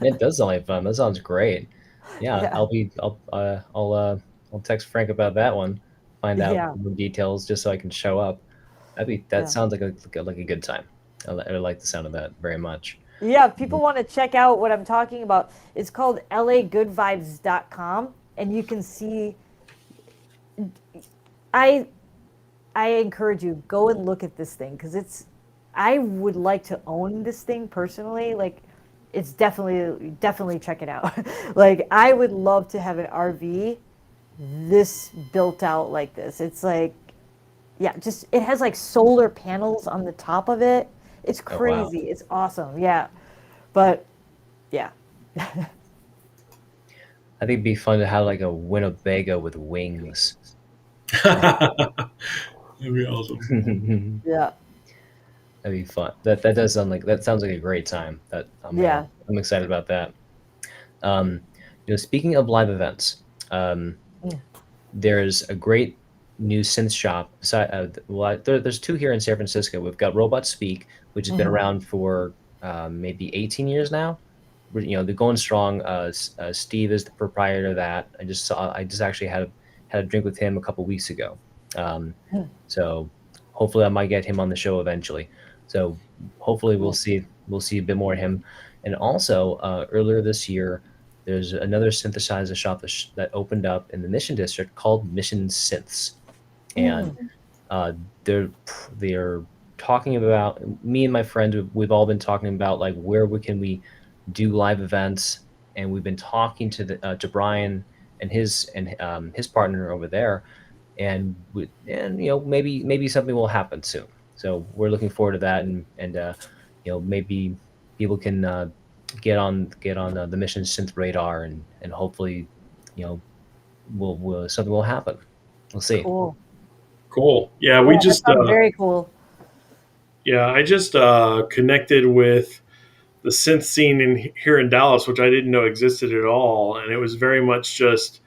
It does sound like fun. That sounds great. Yeah, Yeah, I'll text Frank about that one. Find out yeah, more details just so I can show up. That yeah. sounds like a good time. I like the sound of that very much. Yeah, if people want to check out what I'm talking about, it's called lagoodvibes.com and you can see I I encourage you go and look at this thing because it's I would like to own this thing personally. Like it's definitely check it out. Like I would love to have an RV this built out like this. It's like yeah, just it has like solar panels on the top of it. It's Oh wow. crazy. It's awesome. Yeah. But yeah. I think it'd be fun to have like a Winnebago with wings. That'd be awesome. That'd Yeah. be fun. That sounds like a great time. Yeah. I'm excited about that. Um, speaking of live events, Mm. there's a great new synth shop. There's two here in San Francisco. We've got Robot Speak, which has been Mhm. around for maybe 18 years now. They're going strong. Steve is the proprietor of that. I just actually had a drink with him a couple weeks ago. Um, Mm. so hopefully I might get him on the show eventually. So hopefully Cool. we'll see a bit more of him. And also earlier this year, there's another synthesizer shop that opened up in the Mission District called Mission Synths, and Mm. uh, they're they're talking about me and my friends. We've all been talking about like can we do live events, and we've been talking to Brian and his partner over there, and maybe something will happen soon. So we're looking forward to that, and maybe people can get on the Mission Synth radar, and hopefully you know something will happen. We'll see. Cool. Cool. Yeah, we Yeah, that just sounds very cool. yeah, I just connected with the synth scene here in Dallas, which I didn't know existed at all, and it was very much just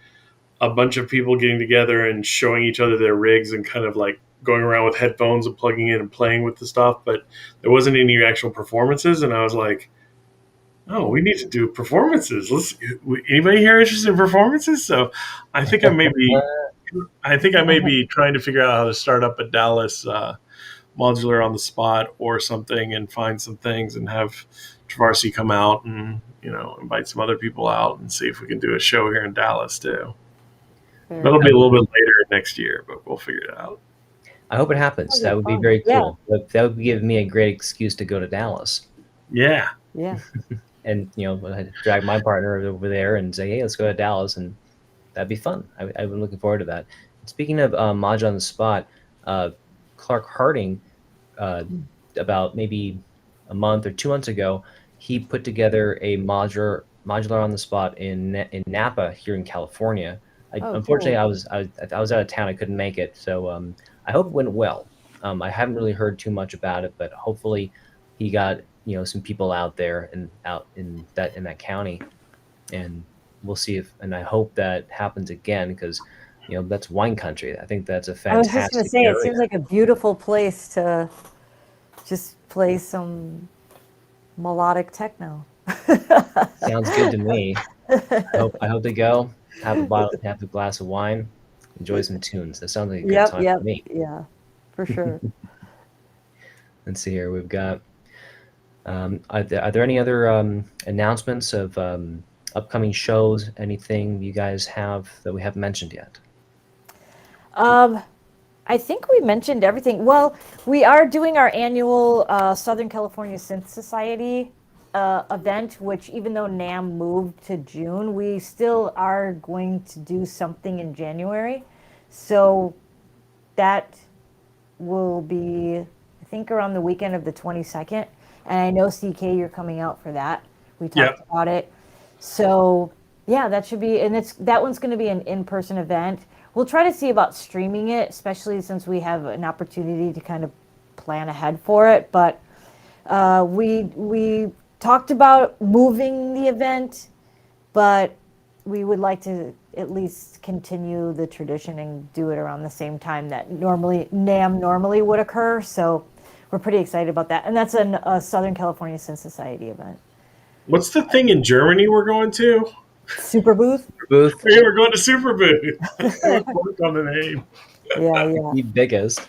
a bunch of people getting together and showing each other their rigs and kind of like going around with headphones and plugging in and playing with the stuff, but there wasn't any actual performances, and I was like, oh, we need to do performances. Anybody here interested in performances? So I think I may be trying to figure out how to start up a Dallas modular on the spot or something and find some things and have Trovarsi come out and invite some other people out and see if we can do a show here in Dallas too. Very That'll be a cool. little bit later next year, but we'll figure it out. I hope it happens. Sounds That like would be fun. very Yeah. cool. That would give me a great excuse to go to Dallas, Yeah. Yeah. and I'd drag my partner over there and say, "Hey, let's go to Dallas," and that'd be fun. I've been looking forward to that. Speaking of Maj on the spot, uh, Clark Harding, uh, Mm. about maybe a month or 2 months ago, he put together a modular on the spot in Napa here in California. Oh, Unfortunately, cool. I was out of town. I couldn't make it, so I hope it went well. I haven't really heard too much about it, but hopefully he got some people out there and out in that county, and we'll see and I hope that happens again because that's wine country. I think that's a I was just gonna fantastic say, it area. seems like a beautiful place to just play some melodic techno. Sounds good to me. I hope to go have a glass of wine, enjoy some tunes. That sounds like a good Yep, time for yep, me. yeah, for sure. Let's see here. We've got. Are there any other announcements of upcoming shows? Anything you guys have that we haven't mentioned yet? Um, I think we mentioned everything. Well, we are doing our annual Southern California Synth Society event, which even though NAM moved to June, we still are going to do something in January. So that will be, I think, around the weekend of the 22nd. And I know CK, you're coming out for that. We talked Yep. about it. So yeah, that should be, and that one's going to be an in-person event. We'll try to see about streaming it, especially since we have an opportunity to kind of plan ahead for it. But we talked about moving the event, but we would like to at least continue the tradition and do it around the same time that NAMM normally would occur. So we're pretty excited about that. And that's a Southern California Sin Society event. What's the thing in Germany we're going to? Super booth? Booth, Yeah, we're going to Super Booth. Let's work on the name. Yeah, yeah. the biggest.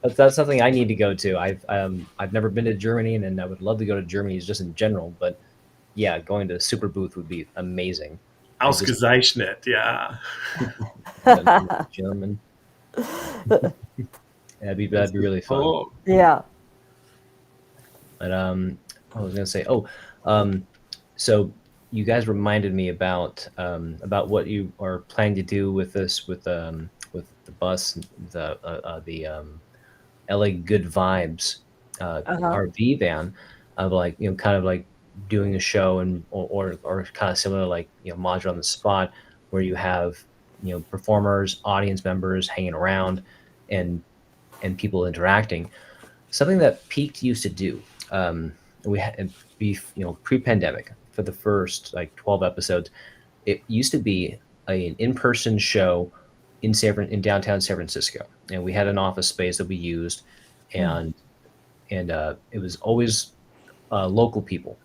That's something I need to go to. I've never been to Germany, and I would love to go to Germany just in general. But yeah, going to Super Booth would be amazing. Ausgezeichnet, yeah. German. That'd be really fun. Oh, Yeah. But I was gonna say, so you guys reminded me about what you are planning to do with this with the bus, the LA Good Vibes RV van, of like, kind of like doing a show and or kind of similar, like, Modular on the Spot, where you have, performers, audience members hanging around, and people interacting. Something that Piqued used to do. We had pre-pandemic, for the first like 12 episodes, it used to be an in-person show in downtown San Francisco, and we had an office space that we used, and it was always local people.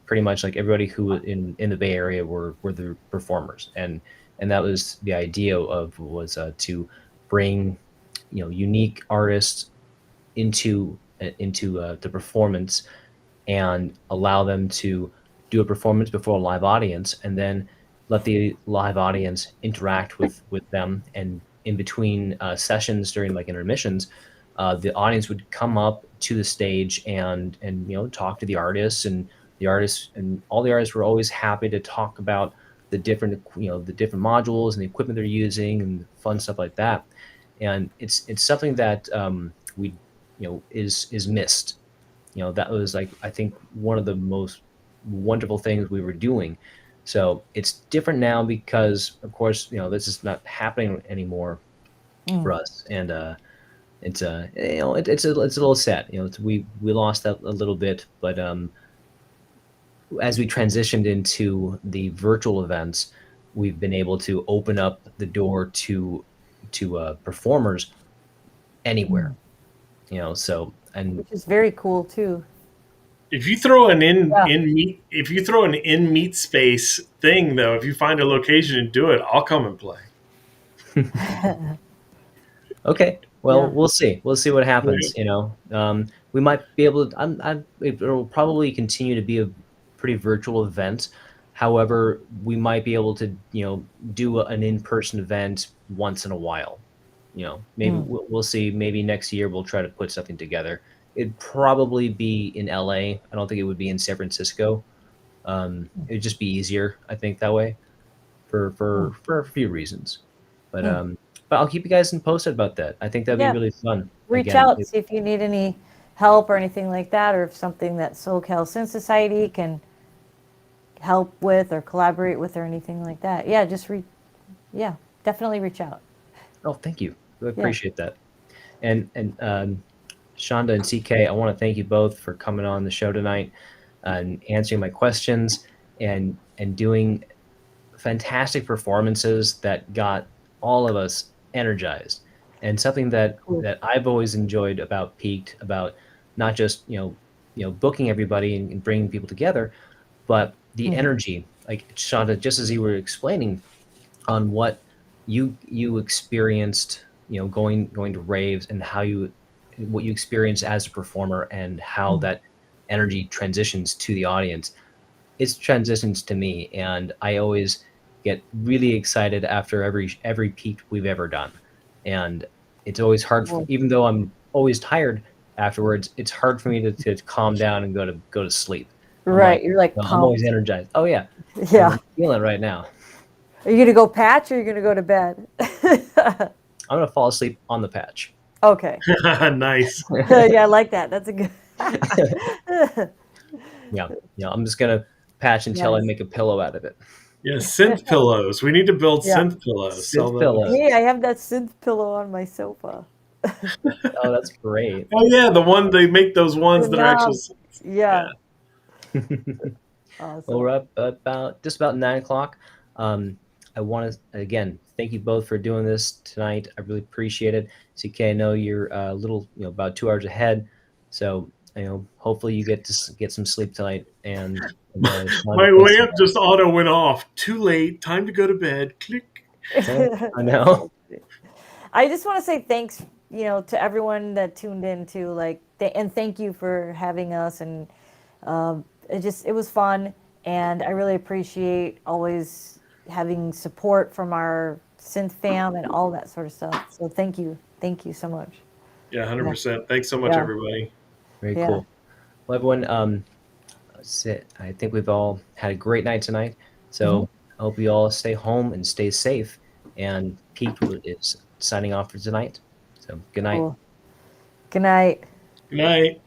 Pretty much like everybody who in the Bay Area were the performers, and that was the idea was to bring unique artists into the performance, and allow them to do a performance before a live audience, and then let the live audience interact with them. And in between sessions, during like intermissions, the audience would come up to the stage and talk to the artists, and all the artists were always happy to talk about the different modules and the equipment they're using and fun stuff like that. And it's something that we is missed. That was, like, I think, one of the most wonderful things we were doing. So it's different now because, of course, this is not happening anymore for us, and it's it's a little sad. We lost that a little bit, but as we transitioned into the virtual events, we've been able to open up the door to performers anywhere. So, and Which is very cool too. if you throw an in meet space thing, though, if you find a location and do it, I'll come and play. okay, well, Yeah. we'll see. We'll see what happens. We might be able to. It will probably continue to be a pretty virtual event. However, we might be able to, do an in-person event once in a while. Maybe we'll see. Maybe next year we'll try to put something together. It'd probably be in LA. I don't think it would be in San Francisco. It'd just be easier, I think, that way, for a few reasons. But I'll keep you guys posted about that. I think that'd be really fun. Reach out, see if you need any help or anything like that, or if something that SoCal Sin Society can help with or collaborate with or anything like that. Yeah, definitely reach out. Oh, thank you. I appreciate that. And Shonda and CK, I want to thank you both for coming on the show tonight and answering my questions, and doing fantastic performances that got all of us energized. And something that I've always enjoyed about Piqued, about not just booking everybody and bringing people together, but the energy. Like, Shonda, just as you were explaining on what you experienced, going to raves, and what you experienced as a performer, and how that energy transitions to the audience. It transitions to me, and I always get really excited after every Piqued we've ever done. And it's always hard, even though I'm always tired afterwards, it's hard for me to calm down and go to sleep. Right, you're like I'm always energized. Oh yeah, yeah. I'm feeling it right now. Are you gonna go patch, or are you gonna go to bed? I'm gonna fall asleep on the patch. Okay. Nice. Yeah, I like that. That's a good. Yeah, I'm just gonna patch until I make a pillow out of it. Yeah, synth pillows. We need to build synth pillows. Synth pillows. Hey, I have that synth pillow on my sofa. Oh, that's great. Oh yeah, the one they make those ones that are actual. Yeah. Well, Awesome. we're up about just about 9 o'clock. I want to again thank you both for doing this tonight. I really appreciate it. CK, I know you're a little, about 2 hours ahead, so hopefully you get to get some sleep tonight. And Sean, My thanks so lamp much. just auto went off. Too late. Time to go to bed. Click. I know. I just want to say thanks, to everyone that tuned in to and thank you for having us. And it was fun, and I really appreciate always having support from our synth fam and all that sort of stuff. So thank you so much. Yeah, Yeah, 100%. Thanks so much, yeah, everybody. Very yeah. cool. Well, everyone, I think we've all had a great night tonight. Hmm. So I hope you all stay home and stay safe. And Peaked is signing off for tonight. So good night. Cool. Good night. Good night.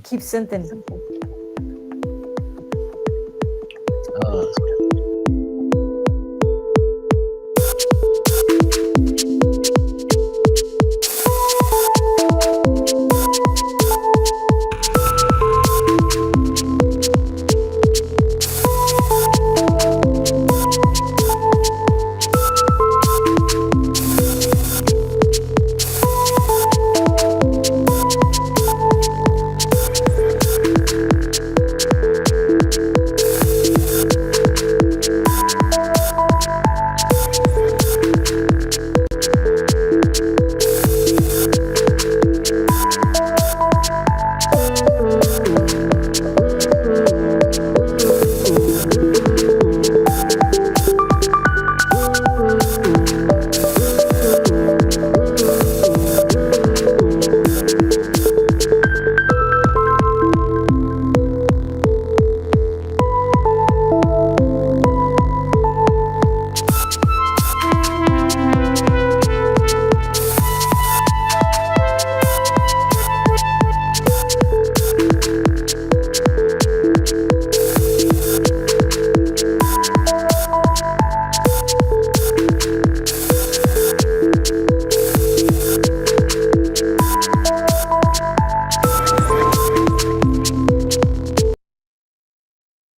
Keep synthing. Oh,